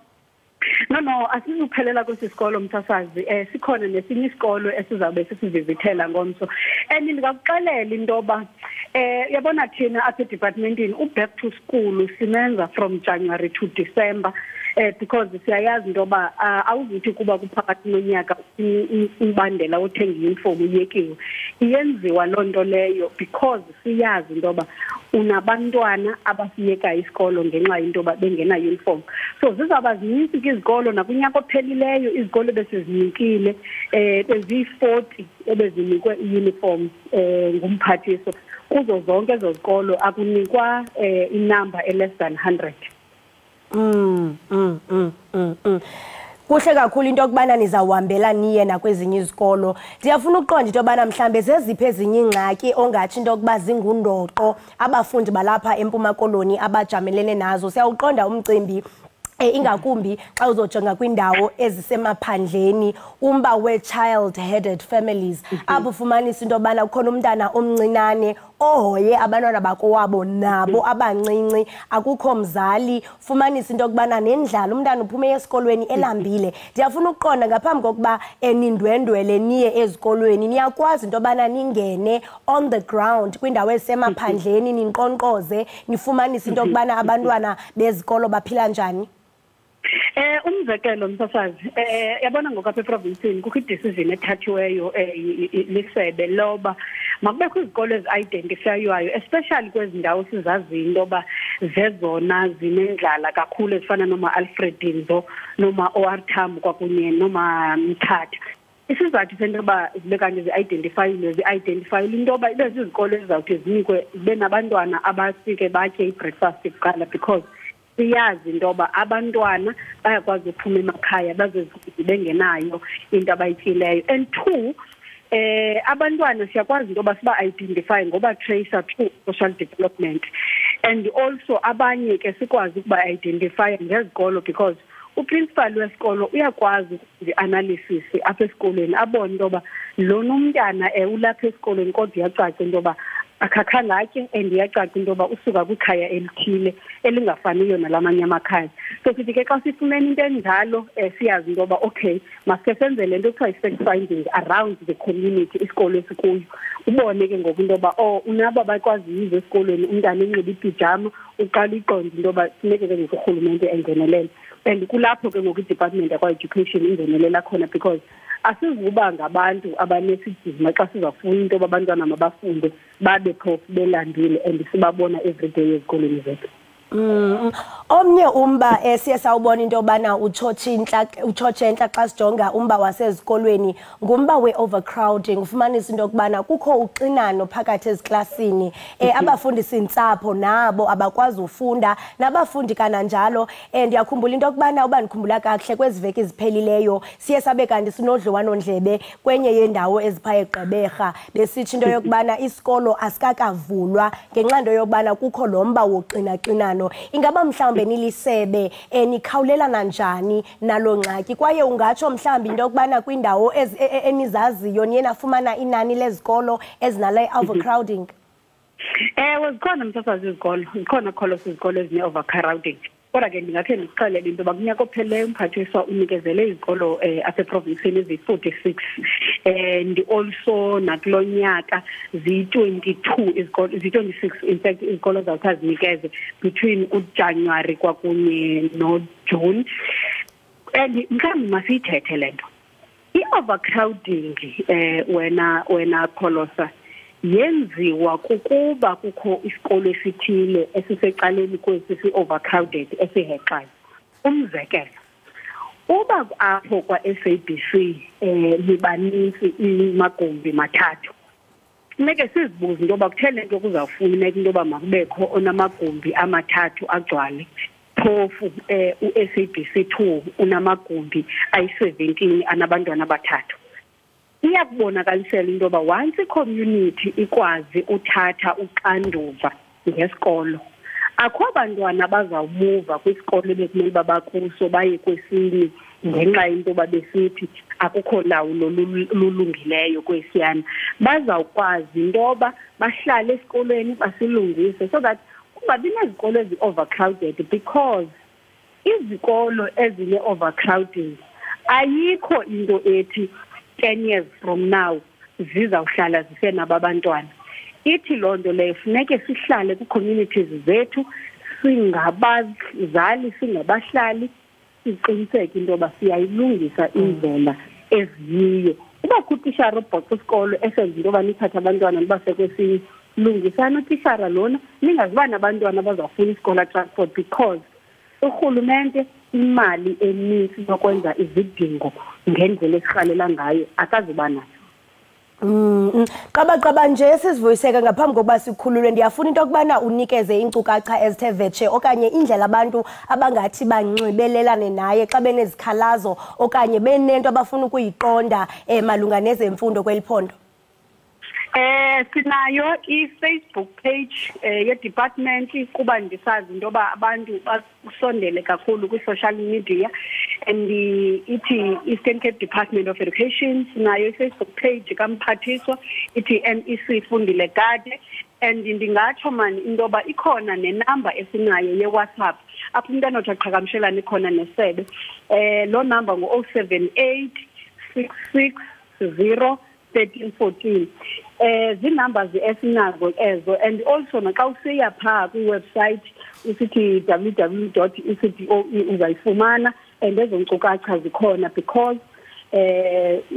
No, asizuphelela kwesi sikolo msasazi. Sikhona nesinye isikolo esizawube sisivizithela ngomso. And ndingakuxelela intoba yabona thina apha departmentini back to school simenza from January to December. Because siyayazi intoba awuzithi kuba kuphakathi nonyaka umbandela othenga i-uniform uyekiwe. Iyenziwa loo nto leyo because siyazi intoba unabantwana abasiyeka isikolo ngenxa yentoba bengena uniform. So zizawuba zininzi izikolo nakunyaka ophelileyo izikolo besizinikile ezi-40 ebezinikwe i-uniform ngumphathiso. Kuzo zonke ezo zikolo akunikwa inamba less than 100. Kuhle kakhulu into yokubana nizawuhambela niye nakwezinye izikolo. Ndiyafuna uqonda into yobana mhlambe zeziphi ezinye ingxaki ongathi into yokuba zingundoqo abafundi balapha eMpuma Koloni abajamelene nazo. Siyawuqonda umcimbi ingakumbi xa uzojonga kwindawo ezisemaphandleni umba we-child headed families apho ufumanisa into yobana ukhona umntana omncinane ohoye abantwana bakowabo nabo abancinci akukho mzali fumanisa into yokubana nendlala umntana uphume esikolweni elambile. Ndiyafuna ukuqonda ngaphambi kokuba nindwendwele niye ezikolweni niyakwazi into yobana ningene on the ground kwindawo ezisemaphandleni ninkqonkqoze nifumanisa into yokubana abantwana bezikolo baphila njani? Umzekelo msasazi yabona ngokapha eprovinsini kukho i-decision ethathiweyo lisebe loba makubekho izikolo ezi-identifywayo especially kwezi ndawo sizaziyo intoba zezona zinendlala kakhulu ezifana noma-Alfredinzo noma OR Tambo kwakunye noma Mthatha. Isizathu sento yoba zibe kanje zi-identifyile into yoba ibe zizikolo ezizawuthi zinikwe zibe nabantwana abafike batye i-breakfast kuqala because siyazi intoba abantwana bayakwazi ukuphuma emakhaya bengenayo into abayityileyo. And two, abantwana siyakwazi intoba siba-identify ngoba tracer through social development. And also abanye ke sikwazi ukuba-identify ngezikolo because uprincipal wesikolo uyakwazi i-analysis apha esikolweni abone intoba lona umntana ulapha esikolweni kodwa iyacaca intoba akakhangatye and iyacaca intoba usuka kwikhaya elithile elingafaniyo nalamanye amakhaya. So sithi ke xa sifumene into enjalo siyazi intoba okay masike senze le nto kuthiwa i-fact finding around the community isikolo esikuyo. Ubone ke ngoku intoba unabo abakwazi yizo esikolweni umntana enxiba ipijama uqala iqonda intoba funeke ke ngoku urhulumente engenelele. And kulapho ke ngoku i-department yakwa-education ingenelela khona because asizuba ngabantu abanesidima xa sizafuna into yoba abantwana mabafunde babe phofu belandile and sibabona everyday ezikolweni zethu. Omnye umba siye sawubona into yobana utshotshentla xa sijonga umba wasezikolweni ngumba we-overcrowding. Ufumanisa into yokubana kukho uxinano phakathi eziklasini abafundisintsapho nabo abakwazi ufunda nabafundi kananjalo. Ndiyakhumbula into yokubana uba ndikhumbula kakuhle kwezi veki ziphelileyo siye sabe kanti sinodliwanondlebe kwenye yendawo ezipha eGqeberha besitsho into yokubana isikolo asikakavulwa ngenxa nto yokubana kukho lo mba woxinaxinano. Ingaba mhlawumbe nilisebe nikhawulelana njani nalo ngxaki kwaye ungatsho mhlawumbe into yokubana kwindawo enizaziyo niye nafumana inani lezikolo ezinale overcrowding? Zikhona msasazi izikolo zikhona kholos izikolo ezine-overcrowding. Kodwa ke ndingakhe ndikuxelele into yoba kunyaka ophelileyo umphathiswa unikezele izikolo aseprovinsini eziyi-46 and also nakulo nyaka ziyi-22 izikolo ziyi-26 in fact izikolo zawuthi azinikeze between uJanuary kwakunye noJune. And mhlawumbi masiyithethe le nto i-overcrowding wena Kholosa yenziwa kukuba kukho isikolo esithile esisecaleni kwesi si-overcrowded esihexayo. Umzekelo uba apho kwa-SABC libanisi amagumbi mathathu funeke sizibuze into yoba kutheni nto kuzawufuneka into yoba makubekho onamagumbi amathathu agcwale phofu u-SABC 2 unamagumbi ayi-17 anabantwana abathathu. Iyakubonakalisela into yoba once i-community ikwazi uthatha uxanduva ngesikolo, akho bantwana abazawumuva kwisikolo bekumele uba bakuso baye kwesinye ngenxa yento yoba besithi akukho lawulo lulungileyo kwesiyana. Bazawukwazi into yoba bahlale esikolweni basilungise so that kungabi nezikolo ezi-overcrowded, because izikolo ezine-overcrowding ayikho into ethi 10 years from now zizawuhlala zisenaba abantwana. Ithi loo nto leyo funeke sihlale kwi-communities zethu singabazali singabahlali siqiniseke into yoba siyayilungisa indlela eziyiyo. Uba kutishara obhoxa isikolo esenza into yoba nithathe abantwana nibase kwesinye, lungisani utishara lona ningaziba nabantwana abazawufuna isikolo transport, because urhulumente imali eninzi yokwenza izidingo ngendlela esirhalela ngayo akazuba nayo. Qaba nje sizivuyiseka ngaphambi kokuba sikhululwe, ndiyafuna into yokubana unikeze iinkcukacha ezithe vetshe okanye indlela abantu abangathi banxibelelane naye xa benezikhalazo okanye benento abafuna ukuyiqonda malunga nezemfundo kweli phondo. Sinayo i-Facebook page ye-department kuba ndisazi into yoba abantu basondele kakhulu kwi-social media, and ithi Eastern Cape Department of Education. Sinayo i-Facebook page kaMphathiswa ithi MEC Fundile Gade, and ndingatsho mani into yoba ikhona nenamba esinayo ye-WhatsApp apho umntu anothi aqhagamshelane khona nesebe. Loo namba ngu-078 660 1314. Zinumbers esinazo ezo, and also naxa usiya phaa kwi-website usithi www.ecdoe uzayifumana, and ezo nkcukacha zikhona because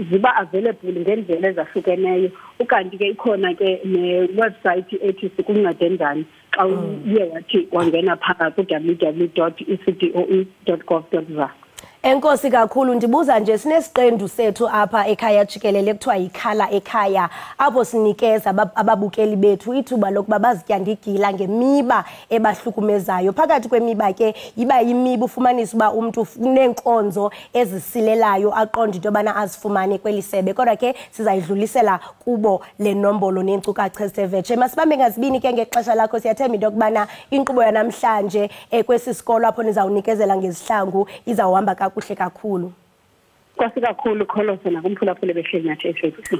ziba available ngendlela ezahlukeneyo. Ukanti ke ikhona ke ne-website ethi sikuncede njani xa uye wathi wangena phaa ku-www.ecdoe.gov.za. Enkosi kakhulu, ndibuza nje sinesiqendu sethu apha Ekhaya Jikelele kuthiwa yikhala ekhaya, apho sinikeza ababukeli bethu ithuba lokuba bazityandigila ngemiba ebahlukumezayo. Phakathi kwemiba ke iba yimiba ufumanisa uba umntu uneenkonzo ezisilelayo aqonda into yobana azifumane kweli sebe, kodwa ke sizayidlulisela kubo le nombolo neenkcukacha ezithe. Masibambe ngazibini ke ngexesha lakho, siyathemba into yokubana inkqubo yanamhlanje kwesi sikolo apho nizawunikezela ngezihlangu izawuhamba kakuhle kakhulu. Kwasi kakhulu Kholosa nakumphulaphula behleli nathi eSABC.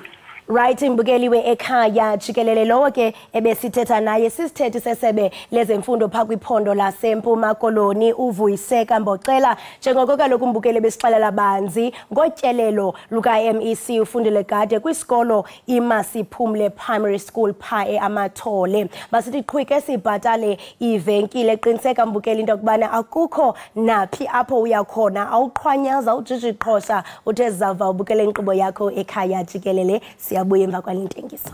Right, imbukeli we-Ekhaya Jikelele lowo ke ebesithetha naye sisithethe sesebe lezemfundo phaa kwiphondo laseMpuma Koloni uVuyiseka Mbocela, njengoko kaloku umbukeli besixelela banzi ngotyelelo luka-MEC uFundile Gade kwisikolo iMasiphumle Primary School phaa eAmathole. Basithi qhwike sibhatale ivenkile, qiniseka mbukeli into yokubana akukho naphi apho uyakhona awuqhwanyaza ujijiqhosha uthe zava ubukele inkqubo yakho Ekhaya Jikelele. Siyabuya emva kwale ntengiso.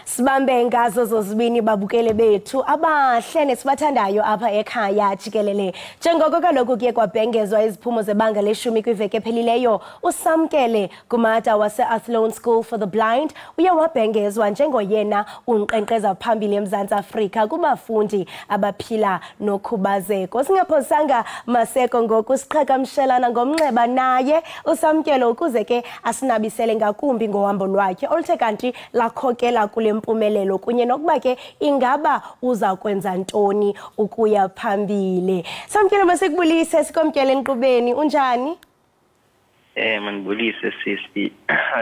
Sibambe ngazo zozibini babukele bethu abahle nesibathandayo apha Ekhaya Jikelele. Njengoko kaloku kuye kwabhengezwa iziphumo zebanga le-10 kwiveki ephelileyo, uSamkele Gumata wase-Athlone School for the Blind uye wabhengezwa njengoyena unkqenkqeza phambili eMzantsi Afrika kubafundi abaphila nokhubazeko. Singaphosanga maseko ngoku siqhagamshelana ngomnxeba naye uSamkele ukuze ke asinabisele ngakumbi ngohambo lwakhe oluthe kanti lakhokela kule mpumelelo kunye nokuba ke ingaba uza kwenza ntoni ukuya phambili. Samkele masikubulise sikomtyele enkqubeni, unjani? Mandibulise sisi.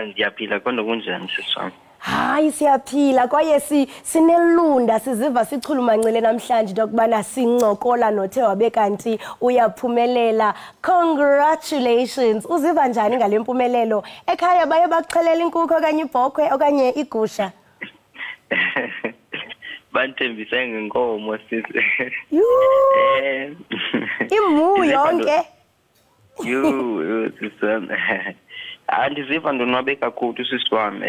Ndiyaphila kodwa kunjani sisi wami? Hayi siyaphila kwaye sinelunda siziva sichulumancile namhlanje into yokubana sincokola nothe wabe kanti uyaphumelela. Congratulations. Uziva njani ngale mpumelelo? Ekhaya baye bakuxhelela inkukhu okanye ibhokhwe okanye igusha? Banthembise ngenkomo sisi. Imu yonke. Sisi. Andiziva ndonwabe kakhulu sisi wami.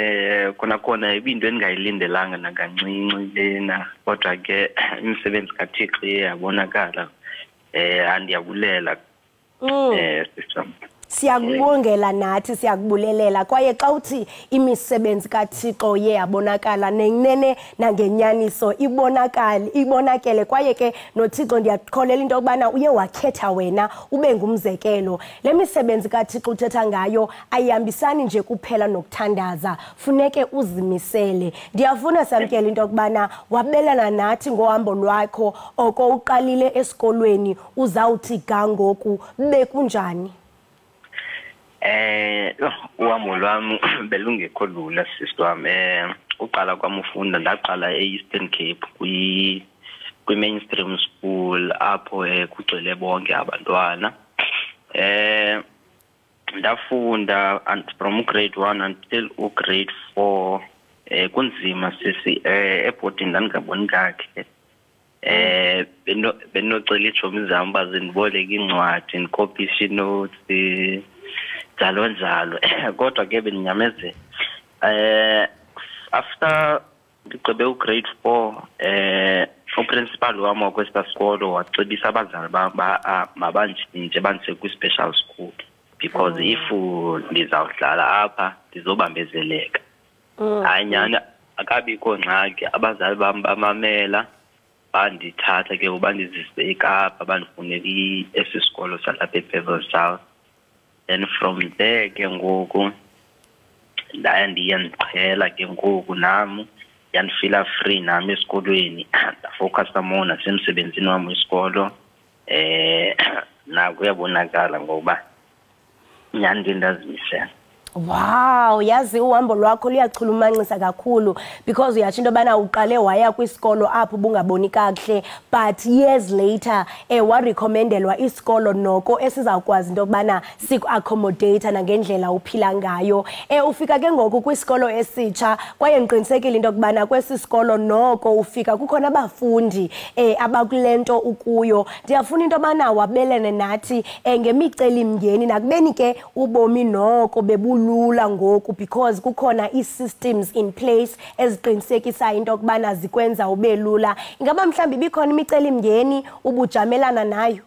Khona ibinto endingayilindelanga nakancinci lena, kodwa ke imisebenzi kaThixo iyabonakala. Andiyabulela. Sisi wami. siyakubongela nathi siyakubulelela kwaye xa uthi imisebenzi kaThixo yeyabonakala nenene nangenyaniso ibonakele kwaye ke noThixo ndiyakholela into yokubana uye wakhetha wena ube ngumzekelo. Le misebenzi kaThixo uthetha ngayo ayihambisani nje kuphela nokuthandaza, funeke uzimisele. Ndiyafuna samkele into yokubana wabelana nathi ngohambo lwakho oko uqalile esikolweni uzawuthi ga ngoku bekunjani? Uhambo lwami belungekho lula sister wami. Uqala kwami ufunda ndaqala e-Eastern Cape kwi-mainstream school apho kugcwele bonke abantwana. Ndafunda from grade 1 until grade 4 kunzima sisi eboarding ndangaboni kakhe. Benocela iitshomi zam bazindiboleka incwadi ndikopishe notes njalo njalo kodwa ke bendinyamezela. After ndigqibe ugrade 4 uprincipal wami wakwesikolo wacebisa abazali mabanjinje bandise kwi-special school because if ndizawudlala apha ndizobambezeleka. Hayi nyani akabikho ngxaki, abazali bam bamamela bandithatha ke bandizise eKapa bandifunela esisikolo salapha eBevel South. And from there ke ngoku ndaya ndiye ndiqhela ke ngoku nami yandifila free nami esikolweni ndafocusa more nasemsebenzini wami wesikolo. Naku uyabonakala ngoba nyani ndazimisela. Wow, yazi uhambo lwakho luyachulumancisa kakhulu because uyatsho into yobana uqale waya kwisikolo apho bungaboni kakuhle but years later warecommendelwa isikolo noko esizawukwazi into yokubana siku-accommodate nangendlela uphila ngayo. Ufika ke ngoku kwisikolo esitsha kwaye ndiqinisekile into yokubana kwesi sikolo noko ufika kukhona abafundi abakule nto ukuyo. Ndiyafuna into yobana wabelene nathi ngemicelimngeni nakubeni ke ubomi noko lula ngoku because kukhona ii-systems in place eziqinisekisayo into yokubana zikwenza ube lula. Ingaba mhlawumbi bikhona imicelimngeni ubujamelana nayo?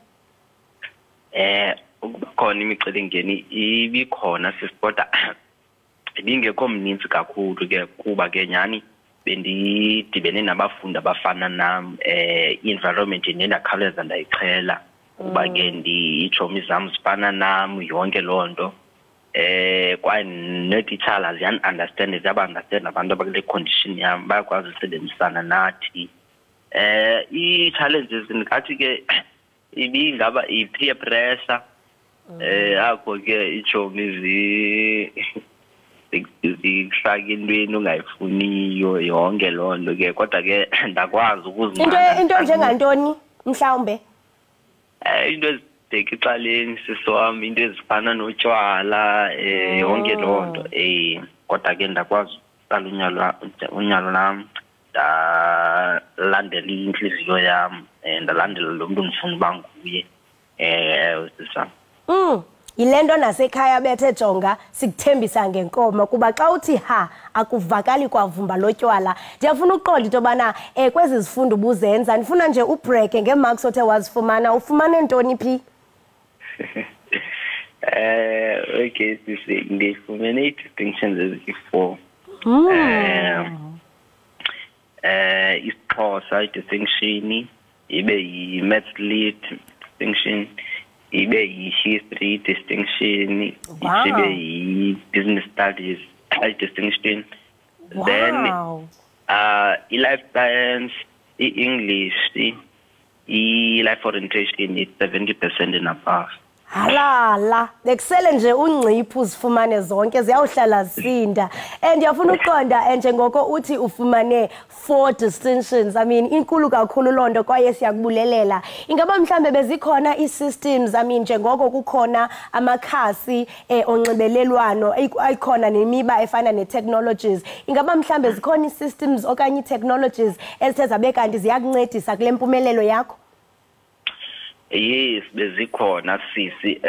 Khona imicelimngeni ibikhona sisikodwa ibingekho mninzi kakhulu ke kuba ke nyani bendidibene nabafundi abafana nam. I-environment nendakhawuleza ndayiqhela kuba ke iitshomi zam zifana nam yonke loo nto. Kwaye neetitshala ziyan-understand ziyaba-understand abantu abakule condition yam bayakwazi usebenzisana nathi. Ii-challenges ndingathi ke ibingaba i-peer pressure apho ke iitshomi zikufaka entweni ungayifuniyo yonke loo nto ke kodwa ke ndakwazi ukuzinqanda. Into njengantoni mhlawumbe? Into ecaleni sisiwami, into ezifana notywala yonke loo nto. Kodwa ke ndakwazi uqala unyalo lam ndalandela intliziyo yam ndalandela lo mntu ndifuna uba nguye. Sisam yile nto nasekhaya bethe jonga sikuthembisa ngenkomo kuba xa uthi ha akuvakali kwavumba lotywala. Ndiyafuna uqonda into yobana kwezi zifundo ubuzenza ndifuna nje ubreak ngeemarks othe wazifumana. Ufumane ntoni phi? Okay, ndifumene ii-distinctions eziyi-4. isiXhosa i-distinction, ibe yi-maths lit distinction, ibe yi-history distinction, ibe yi-business studies distinction. Then i-life science, i-English, i-life orientation is 70% and above. Halala, bekusele nje unciphu uzifumane zonke ziyawuhlala zinda. And ndiyafuna uqonda njengoko uthi ufumane 4 distinctions. I mean inkulu kakhulu lonto kwaye siyakubulelela. Ingaba mhlambe bezikhona i-systems, I mean njengoko kukhona amakhasi onxibelelwano ayikhona nemiba efana ne-technologies. Ingaba mhlambe zikhona i-systems okanye i-technologies ezithe zabe kanti ziyakuncedisa kule mpumelelo yakho? Yes, bezikhona sisi.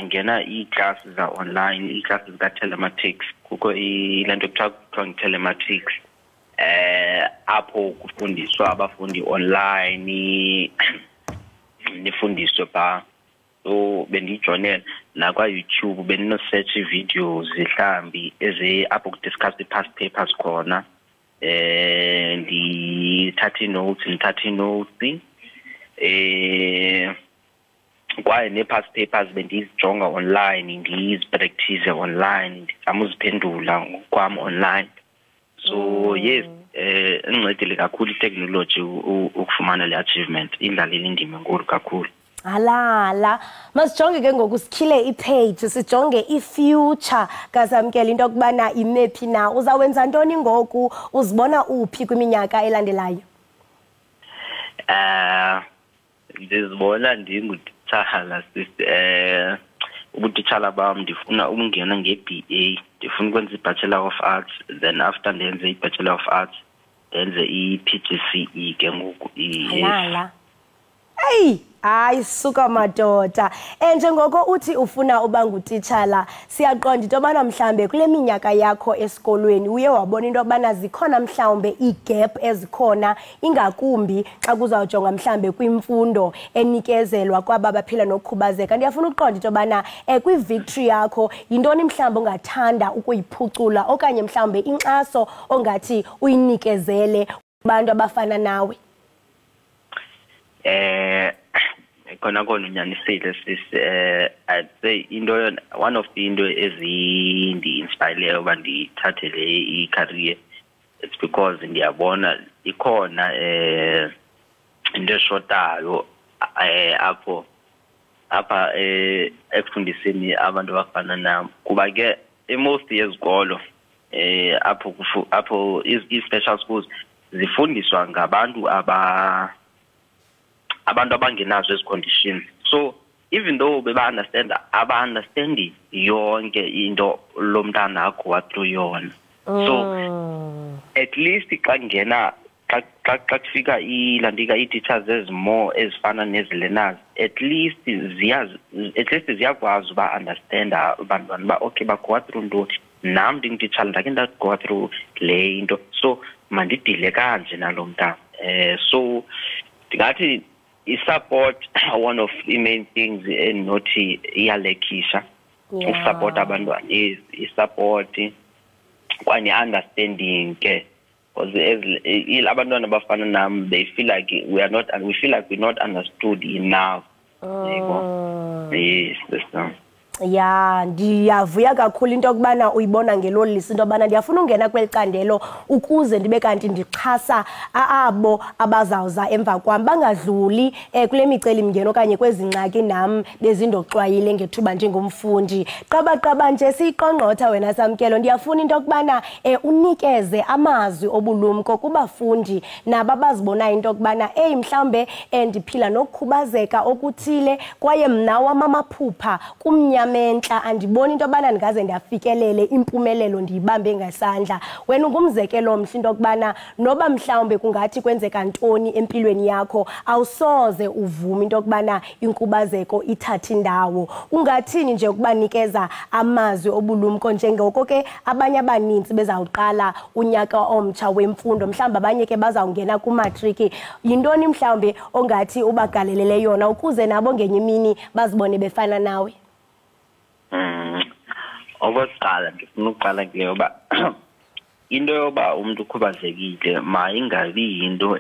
Ngena ii-classes online, ii-classes ka-telematics. Kukho ilento kuthiwa ngi-telematics. Apho kufundiswa abafundi online nifundiswe pha. So bendijoyine nakwa YouTube benino search videos mhlambi eze apho ku discuss the past papers khona ndi 30 notes kwaye ne past papers bendizijonga online ndizipractice online ndizamuziphendula ngokwami online. So yes incedile kakhulu technology ukufumana le achievement indlalile indima enkulu kakhulu. Halala masijonge ke ngoku sikhile ipage sijonge ifuture kaZamkele into kubana imephi na uzawenza ntoni ngoku uzibona uphi kwiminyaka elandelayo? Ndizibona ndingutitshala ubutitshala bam ndifuna ukungena nge-BA ndifuna ukwenza i-Bachelor of Arts then after ndenze i-Bachelor of Arts ndenze i-PGCE ke ngoku Halala hey hayi suka madoda njengoko uthi ufuna uba ngutitshala siyaqonda into yobana mhlambe kule minyaka yakho esikolweni uye wabona into yobana zikhona mhlambe i-gap ezikhona ingakumbi xa kuzawujonga mhlambe kwimfundo enikezelwa kwaba baphila nokukhubazeka. Ndiyafuna ukuqonda into yobana kwi-victory yakho yintoni mhlambe ongathanda ukuyiphucula okanye mhlambe inkxaso ongathi uyinikezele kubantu abafana nawe? Kona unyanisile I'd say one of the into ezindi-inspire uba ndithathe le i-career, it's because ndiyabona ikhona into eshotayo apha ekufundiseni abantu abafana nam kuba ke most yezikolo apho i-special schools zifundiswa ngabantu abantu abangenazo ezi conditions. So even though aba-understandi yonke into lo mntana akho wathrough yona. So at least xa kufika ii-teachers ezimore ezifana nezi-learners, at least ziyakwazi uba-understanda abantwana uba okay bagoa through ntoni, nam ndingutitshala ndakhe ndagoa through le into, so mandidile kanje nalo mntana. So ndingathi i-support one of the main things endinothi iyalekisha ukusupport abantwana is i-support kwanye-understanding ke, because abantwana abafana nam they feel like we feel like we're not understood enough. Yes, that's ya ndiyavuya kakhulu into yokubana uyibona ngelo lisi into yobana ndiyafuna ungena kweli candelo ukuze ndibe kanti ndixhasa abo abazawuza emva kwam bangadluli kule micelimngeni okanye kwezi ngxaki nam bezindoxwayile ngethuba njengomfundi. Qaba nje siyiqongqotha wena Samkelo, ndiyafuna into yokubana unikeze amazwi obulumko kubafundi nabo abazibonayo into yokubana mhlawumbe ndiphila nokukhubazeka okuthile kwaye mna wamamaphupha kumnyama mentla andiboni into yobana ndingaze ndiyafikelele impumelelo ndiyibambe ngesandla. Wena ungumzekelo omhle into yokubana noba mhlawumbe kungathi kwenzeka ntoni empilweni yakho awusoze uvume into yokubana inkubazeko ithatha indawo. Ungathini nje ukubanikeza amazwi obulumko njengoko ke abanye abaninzi bezawuqala unyaka omtsha wemfundo, mhlawumbe abanye ke bazawungena kumatriki, yintoni mhlawumbe ongathi ubagalelele yona ukuze nabo ngenye imini bazibone befana nawe? Okokuqala ndifuna ukuqala kuleyo uba into yoba umuntu ukhubazekile mayingabi yinto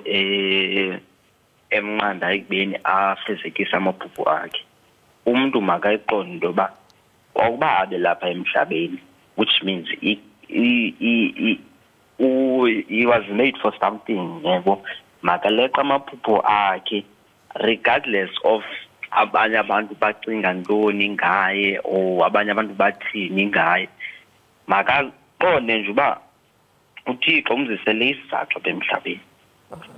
emnqanda ekubeni afezekise amaphupho akhe. Umuntu makayiqonde into yoba ukuba abe lapha emhlabeni, which means he was made for something, yebo, makaleqa amaphupho akhe regardless of abanye abantu bacinga ntoni ngaye or abanye abantu bathini ngaye. Makaqonde nje uba uThixo umzisele isizathu apha emhlabeni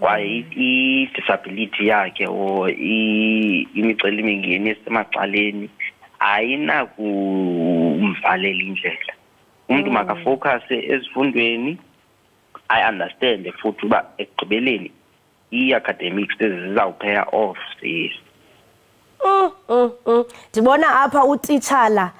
kwaye i-disability yakhe or imicelimingeni esemacaleni ayinakumvalela indlela. Umuntu makafocuse ezifundweni, I-understand futhi uba ekugqibeleni i-academics zizawuphaya off. Ndibona apha utitshala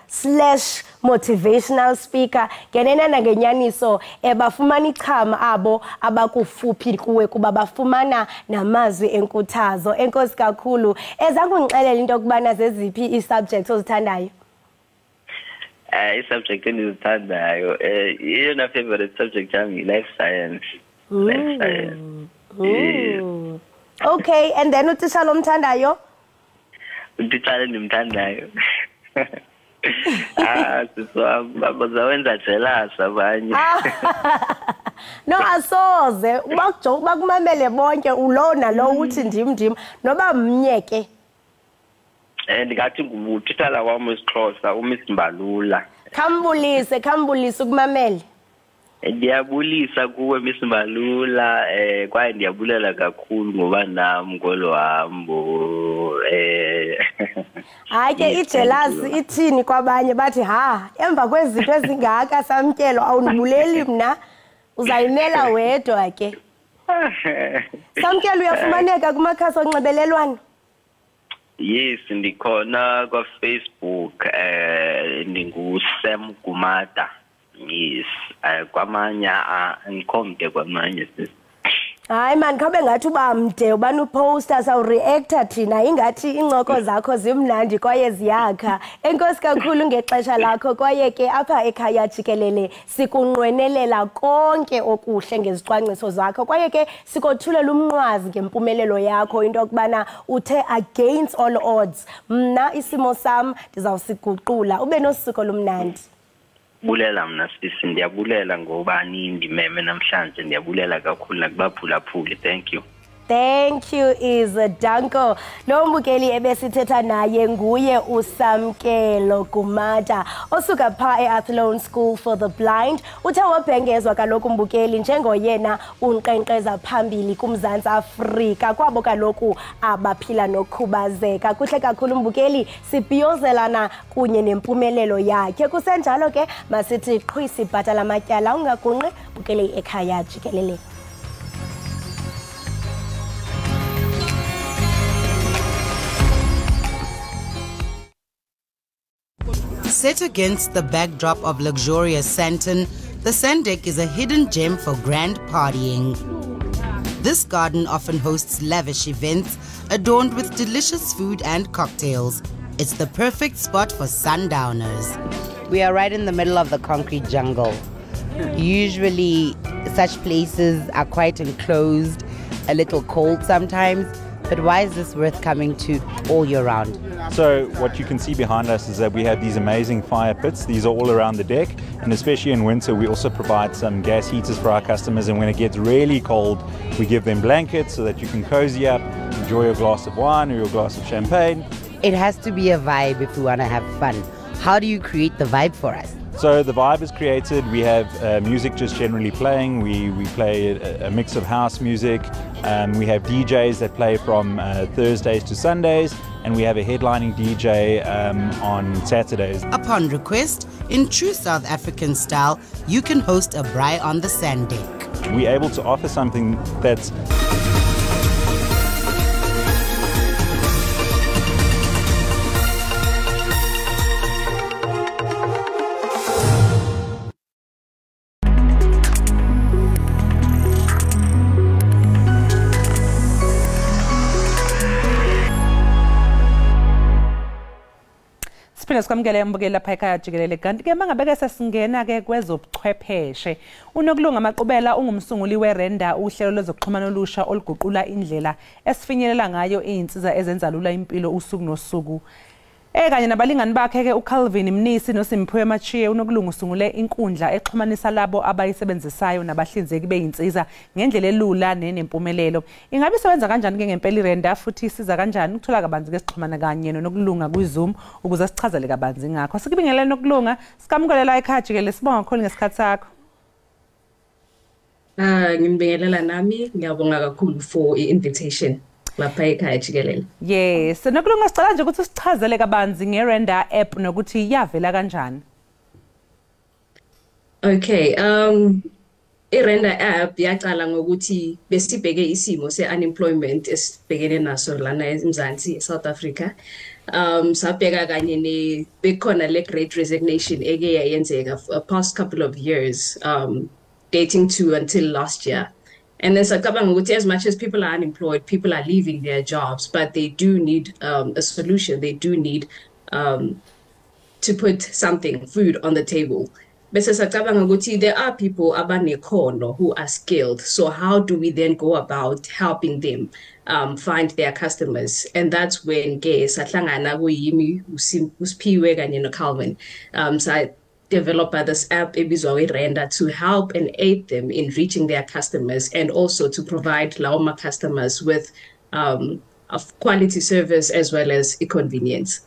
/ motivational speaker ngenenana ngenyaniso bafumana ichama abo abakufuphi kuwe kuba bafumana namazwi enkuthazo. Enkosi kakhulu. Ezange undixelele into yokubana zeziphi ii-subjects ozithandayo? I-subject endizithandayo iyona favorite subject yami life science. Life science. Okay, and then utitshala omthandayo? Utitshala endimthandayo. Bazawenza jealous abanye. No, asoze bakumamele bonke ulo nalo uthi ndim noba mnyeke. Ndingathi ngutitshala wam wesiXhosa uMiss Mbalula. Khambulise ukumamele. Ndiyabulisa kuwe Miss Mbalula kwaye ndiyabulela kakhulu ngoba nami ngolo hambo hayi ke ijealous ithini kwabanye bathi emva kwezinto ezingaka Samkelo awundibuleli mna uzayimela wedwa ke. Samkelo uyafumaneka kumakhasi onxibelelwano? Yes, ndikhona kwa Facebook ndinguSam Gumada. Yes, kwamanye ngikhomde kwamanye sis. Hayi man khabe ngathi uba mde ubani uposter saw reactor thina ingathi incoko zakho zimnandi kwaye ziyakha. Enkosi kakhulu ngexesha lakho kwaye ke apha ekhaya jikelele sikunqwenelela konke okuhle ngezicwangciso zakho kwaye ke sikothulela umnqwazi ngempumelelo yakho into yokubana uthe against all odds mna isimo sam ndizawusiguqula ube nosuku lomnandi. Bulela mna sisi ndiyabulela ngoba nindimeme namhlanje ndiyabulela kakhulu nakubaphulaphuli. Thank you. Thank you Izindaba. Lo mbukeli ebesithetha naye nguye uSamkelo Gumada osuka pha eAthlone School for the Blind. Uthe wabhengezwa kaloku mbukeli njengoyena unqenqeza phambili kuMzantsi Afrika kwabo kaloku abaphila nokhubazeka. Kuhle kakhulu mbukeli sibhiyozelana kunye nempumelelo yakhe. Kusenjalo ke masithi qhwisi bhatala matyala ungagunqi bukeli ekhaya jikelele. Set against the backdrop of luxurious Sandton, the sand deck is a hidden gem for grand partying. This garden often hosts lavish events adorned with delicious food and cocktails. It's the perfect spot for sundowners. We are right in the middle of the concrete jungle. Usually such places are quite enclosed, a little cold sometimes, but why is this worth coming to all year round? So what you can see behind us is that we have these amazing fire pits. These are all around the deck, and especially in winter we also provide some gas heaters for our customers, and when it gets really cold we give them blankets so that you can cozy up, enjoy your glass of wine or your glass of champagne. It has to be a vibe if we want to have fun. How do you create the vibe for us? So the vibe is created. We have music just generally playing. We play a mix of house music. We have DJs that play from Thursdays to Sundays, and we have a headlining DJ on Saturdays. Upon request, in true South African style, you can host a braai on the sand deck. We're able to offer something that's Siphinde sikwamukele mbukeli lapha ekhaya jikelele. Kanti ke mangabeke sesingena ke kwezobuchwepheshe. Unokulunga Amaqubela ungumsunguli weRenda uhlelo lezokuxhumana olusha oluguqula indlela esifinyelela ngayo izinsiza ezenza lula impilo usuku nosuku. Kanye nabalingani bakhe ke uCalvin Mnisi noSimphiwe Machiye unokulunga usungule inkundla exhumanisa labo abayisebenzisayo nabahlinzeki beyinsiza ngendlela elula nenempumelelo. Ingabe isebenza kanjani ke ngempela iRenda futhi isiza kanjani ukuthola kabanzi ke sixhumana kanye nokulunga kwiZoom ukuze sichazele kabanzi ngakho. Sikubingelele nokulunga sikamukele la ekhaya jikelele sibonga kakhulu ngesikhathi sakho. Ngibingelela nami ngiyabonga kakhulu for i-invitation. Lapha ekhaya jikelele. Yes, nokulunga sicela nje ukuthi sichazele kabanzi ngeRenda app nokuthi yavela kanjani. Okay, iRenda app yaqala ngokuthi besibheke isimo seunemployment esibhekene naso lana eMzansi eSouth Africa. sabheka kanye bekhona le great resignation eke yayenzeka a past couple of years dating to until last year. And then sacabanga ukuthi as much as people are unemployed, people are leaving their jobs, but they do need a solution. They do need to put something, food on the table. Bese sacabanga ukuthi there are people abanekhono who are skilled. So how do we then go about helping them find their customers? And that's when sahlangana kuyimi uSphiwe kanye noCalvin develop this app ebizwa Renda to help and aid them in reaching their customers and also to provide Laoma customers with a quality service as well as convenience.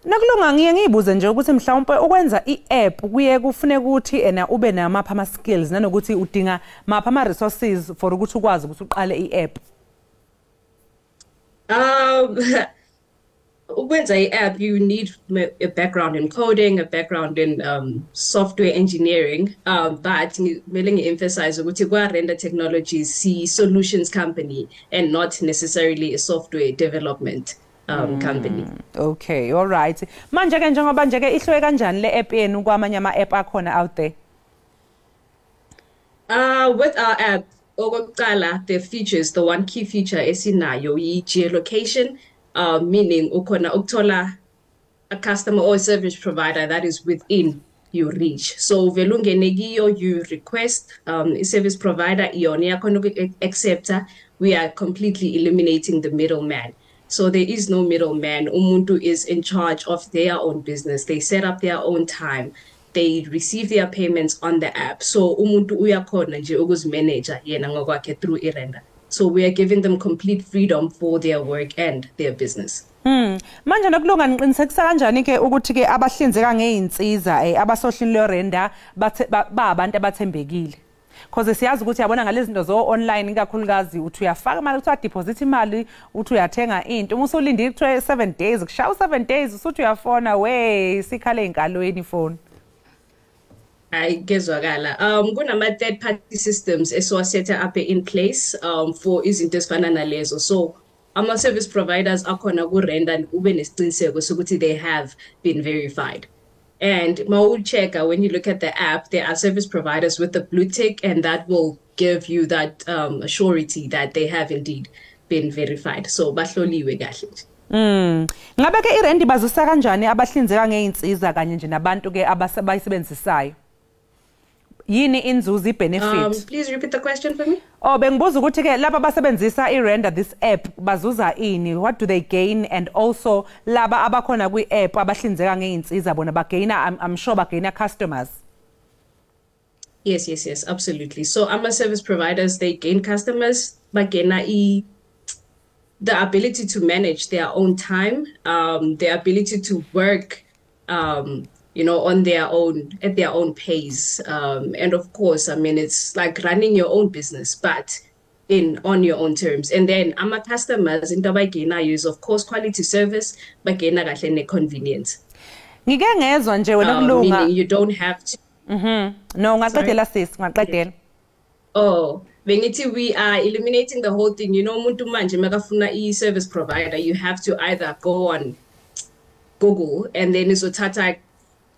Nakulunga ngiyibuze nje ukuthi mhlawumbe ukwenza i-app kuye kufuneka ukuthi ena ube namapha ama skills nanokuthi udinga mapha ama resources for ukuthi ukwazi ukuthi uqale i-app. Ukwenza i-app, you need a background in coding, a background in software engineering, but kumele ngi-emphasize ukuthi kwa-Renda Technologies solutions company and not necessarily a software development company. Okay, all right. Manje ke njengoba nje ke ihluke kanjani le app yenu kwamanye ama app akhona out there? With our app, okokuqala, the features, the one key feature esinayo i-geolocation, meaning ukona ukuthola a customer or a service provider that is within your reach. So velungene kiyo, you request a service provider iyona yakhona uku-accepta. We are completely eliminating the middleman. So there is no middleman. Umuntu is in charge of their own business. They set up their own time. They receive their payments on the app. So umuntu uyakhona nje ukuzimanager yena ngokwakhe through iRenda. So we are giving them complete freedom for their work and their business. Manje nokulunga niqinisekisa kanjani ke ukuthi ke abahlinzeka ngeinsiza abasohlini leRenda ba abantu abathembekile? Because siyazi ukuthi yabona ngalezi zinto zo online ikakhulukazi uthi uyafaka imali uthi deposit imali uthi uyathenga into uma usulindile kuthiwe 7 days kushaya 7 days usuthi uyafona we sikhale enkalweni phone. Ayigezwakala. Kunama third party systems esiwasetha up in place for izinto ezifana nalezo. So ama service providers akhona kuRenda ube nesiqiniseko sokuthi they have been verified. And when you look at the app, there are service providers with the blue tick, and that will give you that surety that they have indeed been verified. So bahloliwe kahle. Ngabe ke iRenda bazisa kanjani abahlinzeka ngeinsiza kanye nje nabantu ke abayisebenzisayo? Yini inzuzo benefit? Please repeat the question for me. Bengibuza ukuthi ke laba basebenzisa iRenda this app bazuza ini? What do they gain? And also laba abakhona kwi-app abahlinzeka ngeinsiza bona bagaina, I'm sure bagaina customers. Yes, absolutely. So ama service providers, they gain customers, bagaina the ability to manage their own time, the ability to work on their own, at their own pace. And of course, I mean, it's like running your own business, but on your own terms. And then our customers in Tabagina use, of course, quality service, but convenience. Meaning you don't have to. No, ngaqedela. We are eliminating the whole thing. Muntu manje makafuna e-service provider, you have to either go on Google and then izothatha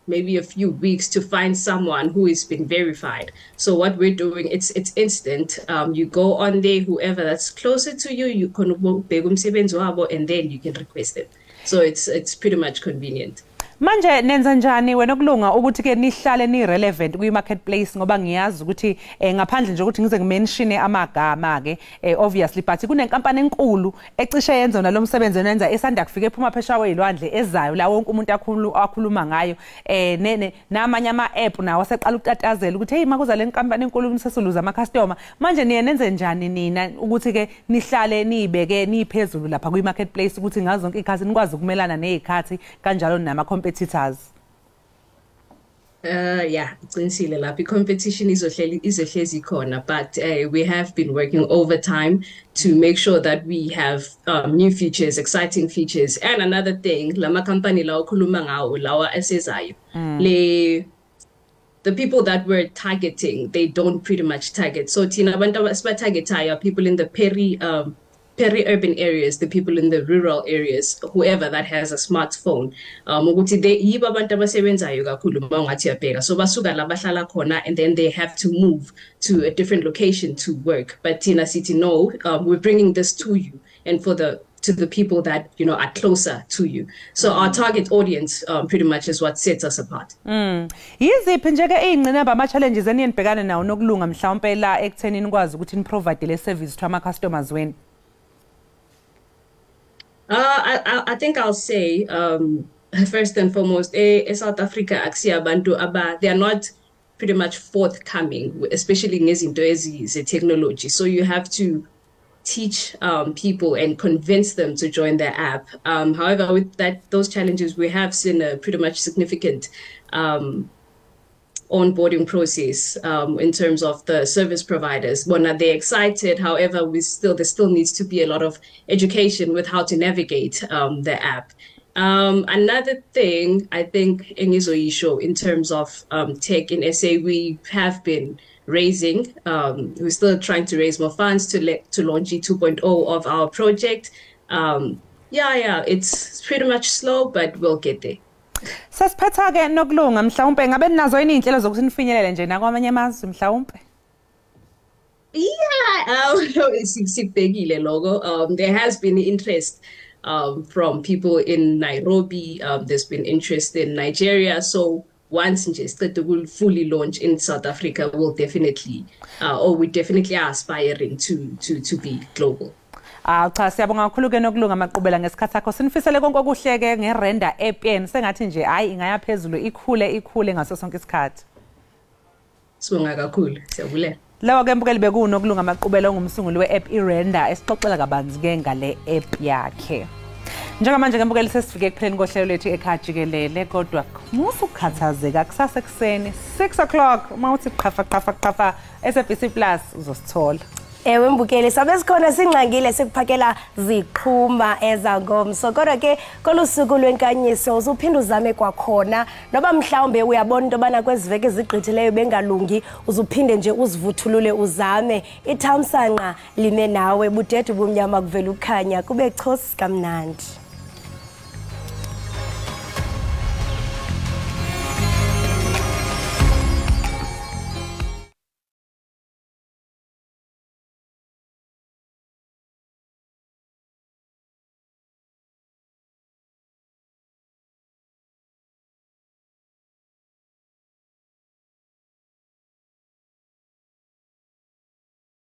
maybe a few weeks to find someone who has been verified. So what we're doing, it's instant. You go on there, whoever that's closer to you, you can and then you can request it. So it's pretty much convenient. Manje nenza njani wena kulunga ukuthi ke nihlale ni relevant kwi marketplace ngoba ngiyazi ukuthi ngaphandle nje ukuthi ngize ngimention amagama ke obviously but kunenkampani enkulu ecishe yenza nalo msebenzi enenza esanda kufika ephuma phesha kwezilwandle ezayo la wonke umuntu akhuluma ngayo namanye ama app nawo aseqala ukutatazela ukuthi hey makuza le nkampani enkulu nisesuluza ama customer manje niyenze njani nina ukuthi ke nihlale nibeke niphezulu lapha kwi marketplace ukuthi ngazo zonke ikhathi nikwazi ukumelana nezikhathi kanjalo nama competitors? Competition is a corner, but we have been working overtime to make sure that we have new features, exciting features. And another thing, lama company lawa khuluma ngawo lawa esezayo. The people that we're targeting, they don't pretty much target. So tina abantu target people in the peri-urban areas, the people in the rural areas, whoever that has a smartphone, ukuthi they yibo abantu abasebenzayo kakhulu uma ungathi uyabheka. So basuka la bahlala khona and then they have to move to a different location to work. But Tina City, no, we're bringing this to you and to the people that are closer to you. So our target audience pretty much is what sets us apart. Yiziphi nje ke ingcineba ama challenges enibhekana nawo nokulunga mhlawumbe la ekutheni nikwazi ukuthi ni provide le service to ama customers wenu? I think I'll say first and foremost, South Africa akusiya abantu they are not pretty much forthcoming, especially ngezinto ze-technology. So you have to teach people and convince them to join the app. However, with those challenges, we have seen a pretty much significant onboarding process in terms of the service providers. They're excited. However, there still needs to be a lot of education with how to navigate the app. Another thing, I think, in terms of tech in SA, we have been raising. We're still trying to raise more funds to launch E2.0 of our project. It's pretty much slow, but we'll get there. Sasiphatha ke nokulunga mhlawumbe ngabe ninazo yini inhlelo zokuthi nifinyelele nje nakwamanye amazwe mhlawumbe? Sibhekile logo. There has been interest from people in Nairobi. There's been interest in Nigeria. So once that will fully launch in South Africa, we'll definitely, we definitely are aspiring to be global. Cha siyabonga kakhulu ke nokulunga maqhubela ngesikhathi sakho. Sinifisele konke okuhle ke ngerenda app yenu sengathi nje hayi ingaya phezulu ikhule ngaso sonke isikhathi. Sibonga kakhulu. Siyabulela. Lawa ke mbukeli bekunokulunga maqhubela ngumsunguli we-app iRenda esixoxela kabanzi ke ngale app yakhe. Njengamanje ke mbukeli sesifike ekupheleni kohlelo lethu Ekhaya Jikelele kodwa musukhathazeka kusasa ekseni 6 o'clock uma uthi qhafa SABC Plus uzosithola. Ewe mbukeli sabe sikhona singqangile sikuphakela ziqhuma ezangomso kodwa ke kolusuku lwenkanyiso uzuphinda uzame kwakhona noba mhlawumbe uyabona into bana kweziveke ezigqithileyo bengalungi uzuphinde nje uzivuthulule uzame ithamsanqa lime nawe budede bumnyama kuvela ukhanya kube chosi kamnandi.